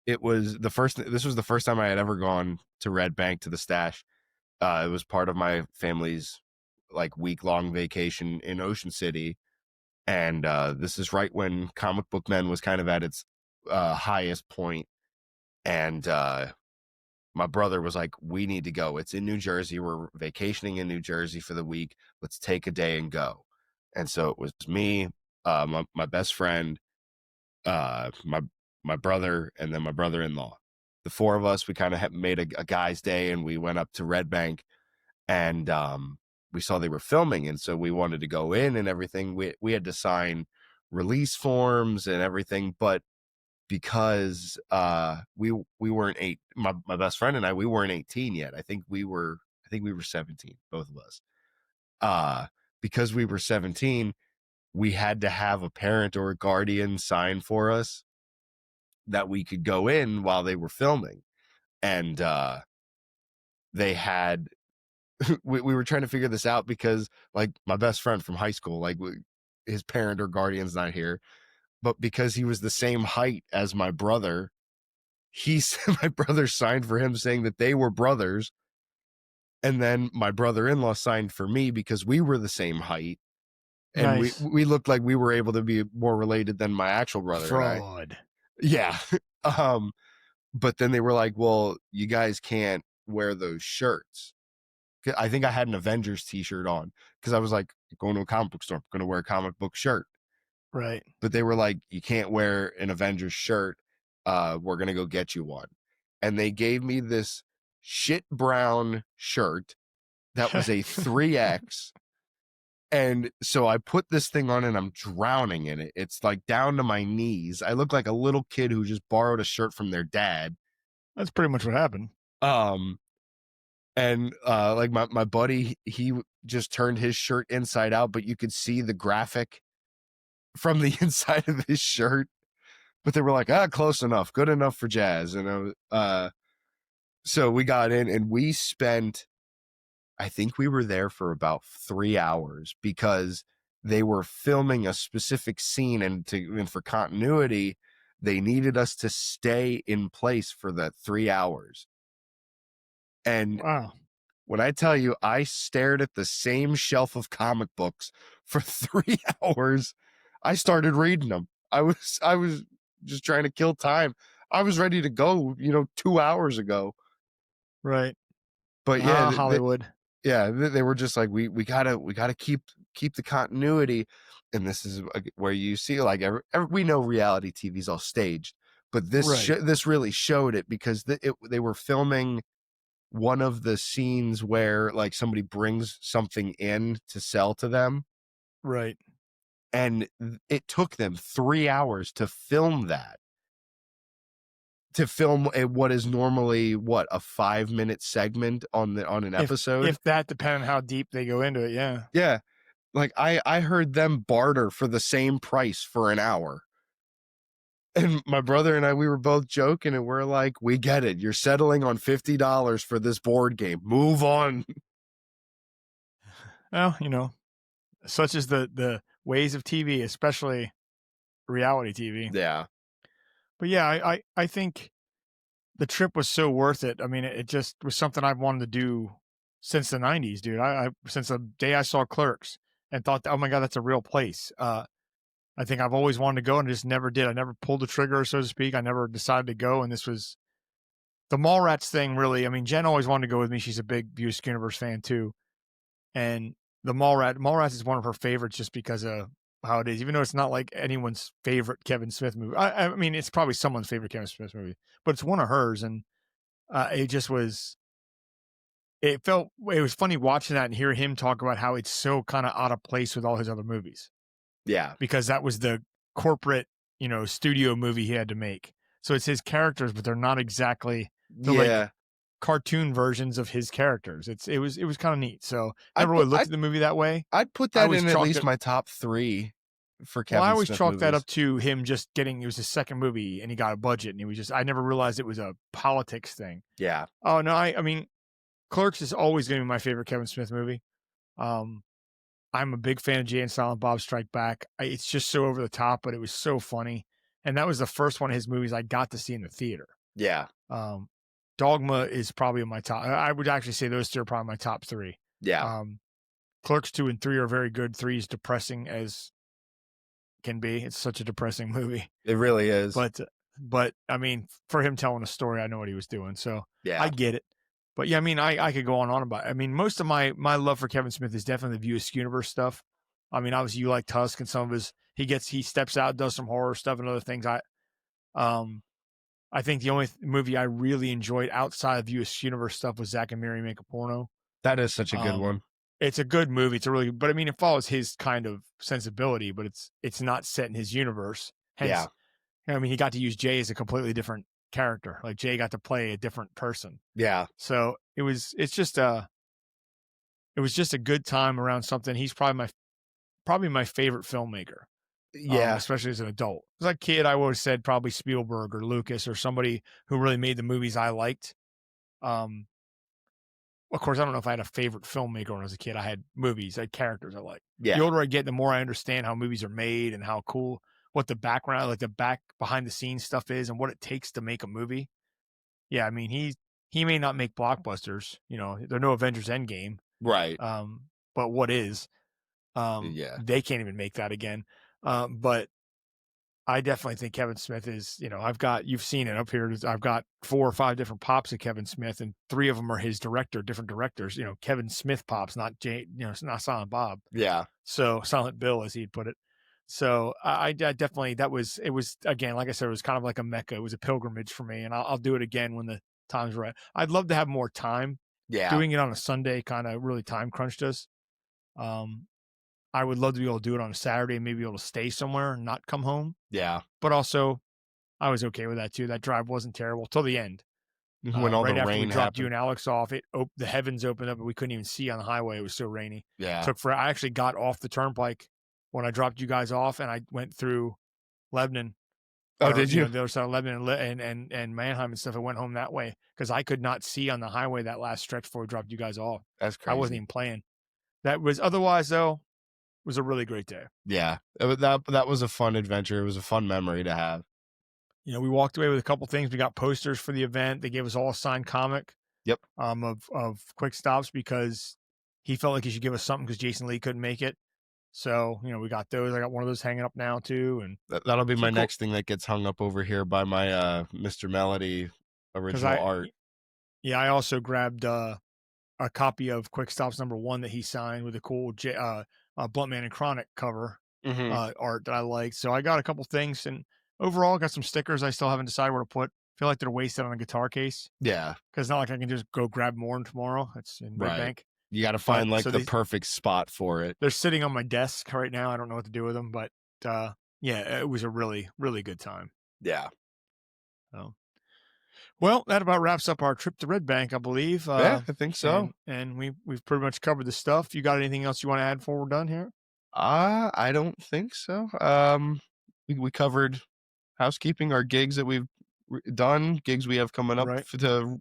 B: it was the first. This was the first time I had ever gone to Red Bank to the stash. It was part of my family's like week-long vacation in Ocean City, and this is right when Comic Book Men was kind of at its highest point. And my brother was like, "We need to go. It's in New Jersey. We're vacationing in New Jersey for the week. Let's take a day and go." And so it was me, my best friend, my brother, and then my brother-in-law. The four of us, we kind of made a guy's day, and we went up to Red Bank, and we saw they were filming, and so we wanted to go in and everything. We had to sign release forms and everything, but because we weren't my best friend and I, we weren't 18 yet. I think we were 17, both of us. Because we were 17, we had to have a parent or a guardian sign for us that we could go in while they were filming. And they had we were trying to figure this out because like my best friend from high school, like his parent or guardian's not here, but because he was the same height as my brother, my brother signed for him saying that they were brothers. And then my brother-in-law signed for me because we were the same height. And
A: Nice.
B: we looked like we were able to be more related than my actual brother and I.
A: Fraud.
B: Yeah. But then they were like, well, you guys can't wear those shirts. I think I had an Avengers t-shirt on because I was like, going to a comic book store, I'm going to wear a comic book shirt.
A: Right.
B: But they were like, you can't wear an Avengers shirt. We're going to go get you one. And they gave me this shit brown shirt that was a 3X. And so I put this thing on and I'm drowning in it. It's like down to my knees. I look like a little kid who just borrowed a shirt from their dad.
A: That's pretty much what happened.
B: And like my buddy, he just turned his shirt inside out, but you could see the graphic from the inside of his shirt. But they were like, close enough, good enough for jazz. And so we got in and we spent, I think we were there for about 3 hours because they were filming a specific scene, and for continuity, they needed us to stay in place for that 3 hours. And
A: Wow.
B: when I tell you, I stared at the same shelf of comic books for 3 hours, I started reading them. I was just trying to kill time. I was ready to go, 2 hours ago.
A: Right.
B: But yeah,
A: Hollywood.
B: they were just like, we gotta keep the continuity. And this is where you see like we know reality TV is all staged, but this really showed it because they were filming one of the scenes where like somebody brings something in to sell to them.
A: Right.
B: And it took them 3 hours to film that. To film what is normally a 5-minute segment on an episode.
A: If that, depending on how deep they go into it, yeah.
B: Yeah. Like I heard them barter for the same price for an hour. And my brother and I, we were both joking, and we're like, we get it. You're settling on $50 for this board game. Move on.
A: Well, such as the ways of TV, especially reality TV.
B: Yeah.
A: But yeah, I think the trip was so worth it. I mean, it just was something I've wanted to do since the 90s, dude. I since the day I saw Clerks and thought, oh my God, that's a real place. I think I've always wanted to go and just never did. I never pulled the trigger, so to speak. I never decided to go. And this was the Mallrats thing, really. I mean, Jen always wanted to go with me. She's a big Buick Universe fan too. And the Mallrats is one of her favorites just because of how it is, even though it's not like anyone's favorite Kevin Smith movie. I mean, it's probably someone's favorite Kevin Smith movie, but it's one of hers. And it just was, it was funny watching that and hear him talk about how it's so kind of out of place with all his other movies.
B: Yeah.
A: Because that was the corporate, studio movie he had to make. So it's his characters, but they're not exactly like cartoon versions of his characters. It was kind of neat. So I never really looked at the movie that way.
B: I'd put that in at least my top 3 for Kevin Smith.
A: I always
B: chalked
A: movies. That up to him just it was his second movie and he got a budget and he was I never realized it was a politics thing.
B: Yeah.
A: Oh no, I mean, Clerks is always going to be my favorite Kevin Smith movie. Um, I'm a big fan of Jay and Silent Bob Strike Back. It's just so over the top, but it was so funny. And that was the first one of his movies I got to see in the theater.
B: Yeah.
A: Um, Dogma is probably in my top. I would actually say those two are probably my top three.
B: Yeah.
A: Clerks 2 and 3 are very good. 3 is depressing as can be. It's such a depressing movie.
B: It really is.
A: But I mean, for him telling a story, I know what he was doing. So
B: yeah.
A: I get it. But yeah, I mean, I could go on and on about it. I mean, most of my love for Kevin Smith is definitely the View Askew universe stuff. I mean, obviously you like Tusk and some of his he steps out, does some horror stuff and other things. I think the only movie I really enjoyed outside of View Askew universe stuff was Zack and Miri Make a Porno.
B: That is such a good one.
A: It's a good movie. It's a really, but I mean, it follows his kind of sensibility, but it's not set in his universe. Hence,
B: yeah.
A: I mean, he got to use Jay as a completely different character. Like Jay got to play a different person.
B: Yeah.
A: So it was just a good time around something. He's probably my favorite filmmaker.
B: Yeah.
A: Especially as an adult. As a kid, I always said probably Spielberg or Lucas or somebody who really made the movies I liked. Of course, I don't know if I had a favorite filmmaker when I was a kid. I had movies, I had characters I liked.
B: Yeah.
A: The older I get, the more I understand how movies are made and how cool, what the background, like the behind the scenes stuff is and what it takes to make a movie. Yeah, I mean, he may not make blockbusters, there are no Avengers Endgame.
B: Right.
A: But what is?
B: Yeah.
A: They can't even make that again. But I definitely think Kevin Smith is, you've seen it up here. I've got 4 or 5 different pops of Kevin Smith, and 3 of them are his different directors, Kevin Smith pops, not Jay, not Silent Bob.
B: Yeah.
A: So Silent Bill, as he'd put it. So I definitely, it was, again, like I said, it was kind of like a Mecca. It was a pilgrimage for me, and I'll do it again when the time's right. I'd love to have more time.
B: Yeah.
A: Doing it on a Sunday kind of really time crunched us. I would love to be able to do it on a Saturday, maybe be able to stay somewhere and not come home.
B: Yeah.
A: But also, I was okay with that too. That drive wasn't terrible till the end.
B: When all
A: right
B: the
A: after
B: rain
A: we dropped
B: happened.
A: you and Alex off, the heavens opened up and we couldn't even see on the highway. It was so rainy.
B: Yeah.
A: I actually got off the turnpike when I dropped you guys off, and I went through Lebanon.
B: Oh, did you?
A: The other side of Lebanon and Mannheim and stuff. I went home that way because I could not see on the highway that last stretch before we dropped you guys off.
B: That's crazy.
A: I wasn't even playing. That was otherwise though. Was a really great day.
B: Yeah, that was a fun adventure. It was a fun memory to have.
A: We walked away with a couple things. We got posters for the event. They gave us all a signed comic.
B: Yep.
A: Of Quick Stops because he felt like he should give us something because Jason Lee couldn't make it. So we got those. I got one of those hanging up now too, and
B: that'll be my next thing that gets hung up over here by my Mr. Melody original art.
A: Yeah, I also grabbed a copy of Quick Stops #1 that he signed with a cool Blunt Man and Chronic cover art that I liked. So I got a couple things, and overall got some stickers I still haven't decided where to put. Feel like they're wasted on a guitar case.
B: Yeah.
A: Because it's not like I can just go grab more tomorrow. It's in Red Bank.
B: You got to find the perfect spot for it.
A: They're sitting on my desk right now. I don't know what to do with them, but yeah, it was a really, really good time.
B: Yeah.
A: So, well, that about wraps up our trip to Red Bank, I believe.
B: Yeah, I think so.
A: And we've pretty much covered the stuff. You got anything else you want to add before we're done here?
B: I don't think so. We covered housekeeping, our gigs that we've done, gigs we have coming up to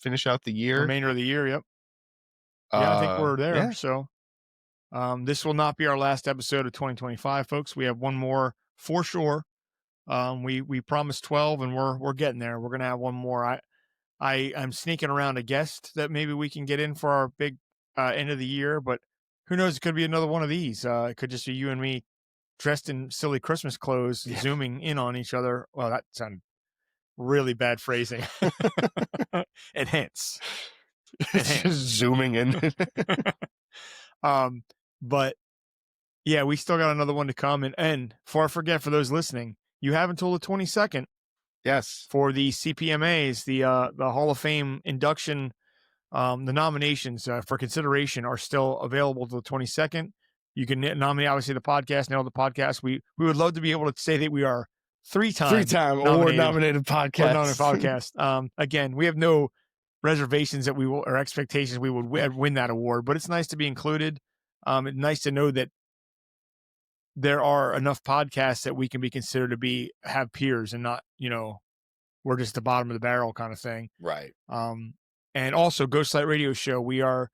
B: finish out the year.
A: Remainder of the year, yep. Yeah, I think we're there. Yeah. So this will not be our last episode of 2025, folks. We have one more for sure. We promised 12 and we're getting there. We're gonna have one more. I'm sneaking around a guest that maybe we can get in for our big end of the year, but who knows? It could be another one of these. It could just be you and me dressed in silly Christmas clothes, zooming in on each other. Well, that sounded really bad phrasing. Enhance.
B: Just zooming in.
A: But yeah, we still got another one to come. And before I forget, for those listening, you have until the 22nd.
B: Yes.
A: For the CPMAs, the Hall of Fame induction, the nominations for consideration are still available till the 22nd. You can nominate, obviously, the podcast, Nail the Podcast. We would love to be able to say that we are three-time
B: nominated podcast.
A: Again, we have no reservations that we will, or expectations we would win that award, but it's nice to be included. It's nice to know that there are enough podcasts that we can be considered to have peers and not, we're just the bottom of the barrel kind of thing.
B: Right.
A: And also Ghostlight Radio Show, we are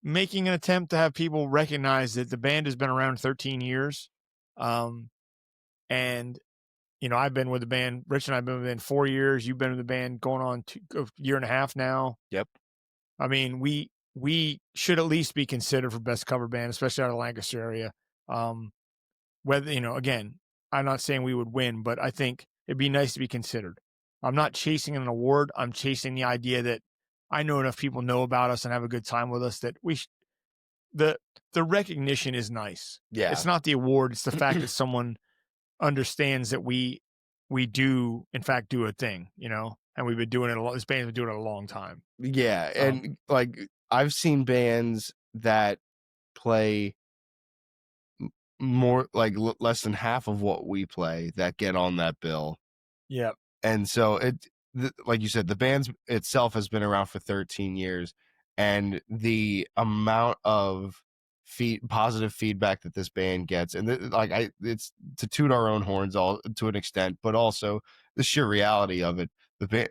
A: making an attempt to have people recognize that the band has been around 13 years. And I've been with the band. Rich and I've been with the band 4 years. You've been with the band going on a year and a half now.
B: Yep.
A: I mean, we should at least be considered for best cover band, especially out of the Lancaster area. Whether again, I'm not saying we would win, but I think it'd be nice to be considered. I'm not chasing an award. I'm chasing the idea that I know enough people know about us and have a good time with us that the recognition is nice.
B: Yeah.
A: It's not the award. It's the fact that someone understands that we do in fact do a thing, and we've been doing it this band's been doing it a long time.
B: Yeah, and like I've seen bands that play more like less than half of what we play that get on that bill.
A: Yeah.
B: And so like you said, the band itself has been around for 13 years, and the amount of positive feedback that this band gets, and it's to toot our own horns all to an extent, but also the sheer reality of it. The band,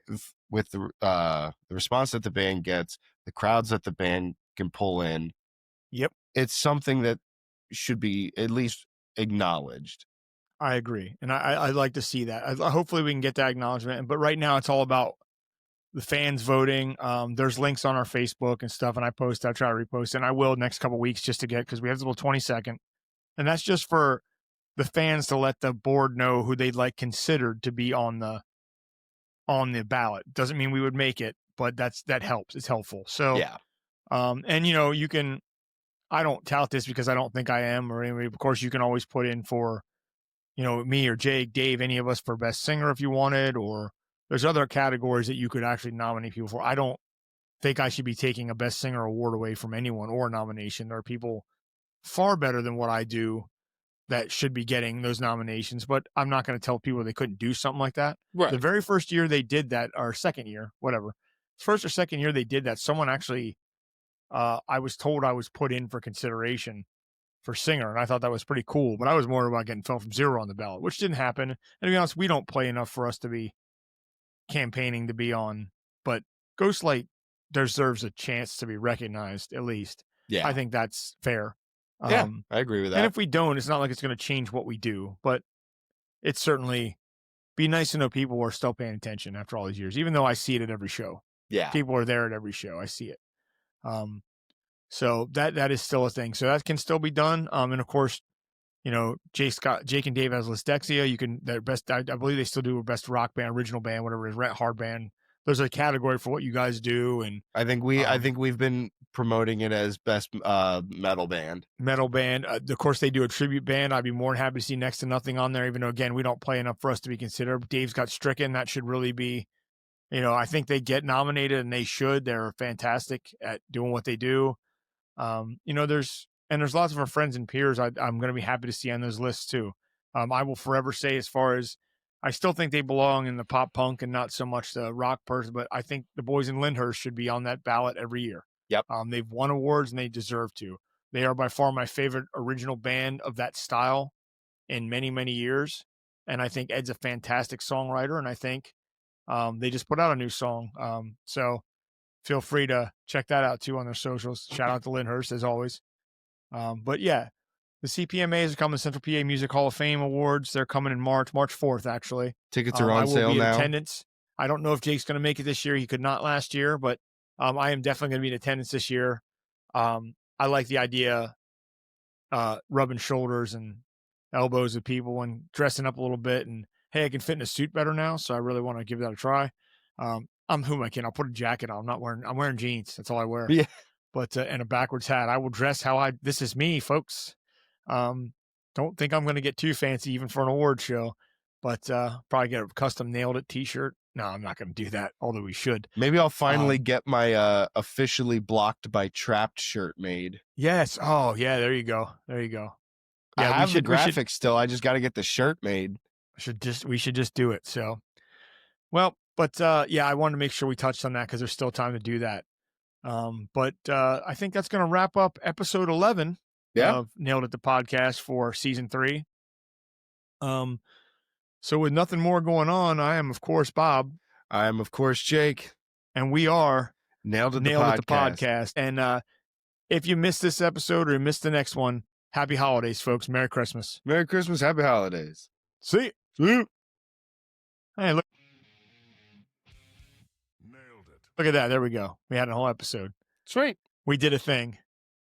B: with the response that the band gets, the crowds that the band can pull in.
A: Yep,
B: it's something that should be at least acknowledged.
A: I agree, and I'd like to see that. Hopefully, we can get that acknowledgement. But right now, it's all about the fans voting. There's links on our Facebook and stuff, and I try to repost, and I will next couple weeks just to get, because we have this little 20-second, and that's just for the fans to let the board know who they'd like considered to be on the ballot. Doesn't mean we would make it, but that helps. It's helpful. So
B: yeah.
A: And you can, I don't tout this because I don't think I am, or anyway, of course you can always put in for, me or Jake, Dave, any of us for best singer if you wanted, or there's other categories that you could actually nominate people for. I don't think I should be taking a best singer award away from anyone or a nomination. There are people far better than what I do that should be getting those nominations, but I'm not going to tell people they couldn't do something like that.
B: Right.
A: The very first year they did that, or second year, whatever, first or second year they did that, someone actually, I was told I was put in for consideration for singer, and I thought that was pretty cool, but I was more about getting Fell from Zero on the ballot, which didn't happen. And to be honest, we don't play enough for us to be campaigning to be on, but Ghostlight deserves a chance to be recognized, at least.
B: Yeah.
A: I think that's fair.
B: Yeah, I agree with that.
A: And if we don't, it's not like it's going to change what we do, but it's certainly be nice to know people are still paying attention after all these years, even though I see it at every show.
B: Yeah.
A: People are there at every show. I see it. So that is still a thing. So that can still be done. And of course, Jake and Dave has Listexia. You can, their best, I believe they still do a best rock band, original band, whatever it is, hard band. There's a category for what you guys do. And
B: I think we've been promoting it as best metal band.
A: Of course, they do a tribute band. I'd be more than happy to see Next to Nothing on there, even though, again, we don't play enough for us to be considered. Dave's got Stricken. That should really be, I think they get nominated, and they should. They're fantastic at doing what they do. There's lots of our friends and peers I'm going to be happy to see on those lists too. I will forever say, as far as, I still think they belong in the pop punk and not so much the rock person, but I think the boys in Lyndhurst should be on that ballot every year.
B: Yep.
A: They've won awards and they deserve to. They are by far my favorite original band of that style in many, many years. And I think Ed's a fantastic songwriter, and I think they just put out a new song. So feel free to check that out too on their socials. Shout out to Lyndhurst as always. But yeah, the CPMAs are coming, Central PA Music Hall of Fame Awards. They're coming in March 4th, actually.
B: Tickets are on sale now.
A: Attendance. I don't know if Jake's going to make it this year. He could not last year, but I am definitely going to be in attendance this year. I like the idea, rubbing shoulders and elbows with people and dressing up a little bit. And hey, I can fit in a suit better now, so I really want to give that a try. I'm whom I can. I'll put a jacket on. I'm wearing jeans. That's all I wear.
B: Yeah.
A: But and a backwards hat. I will dress this is me, folks. Don't think I'm going to get too fancy even for an award show, but probably get a custom nailed it t-shirt. No, I'm not going to do that, although we should.
B: Maybe I'll finally get my officially blocked by Trapped shirt made.
A: Yes. Oh, yeah, there you go. Yeah,
B: I have the graphics still. I just got to get the shirt made.
A: We should just do it. So, well, but yeah, I wanted to make sure we touched on that because there's still time to do that. But I think that's going to wrap up episode 11 of Nailed It, the podcast for season 3. So with nothing more going on, I am, of course, Bob.
B: I am, of course, Jake.
A: And we are
B: Nailed it.
A: Nailed
B: the
A: It, the podcast. And if you missed this episode or you missed the next one, happy holidays, folks. Merry Christmas.
B: Merry Christmas. Happy holidays.
A: See you. Hey, look.
C: Nailed it.
A: Look at that. There we go. We had a whole episode.
B: Sweet.
A: We did a thing.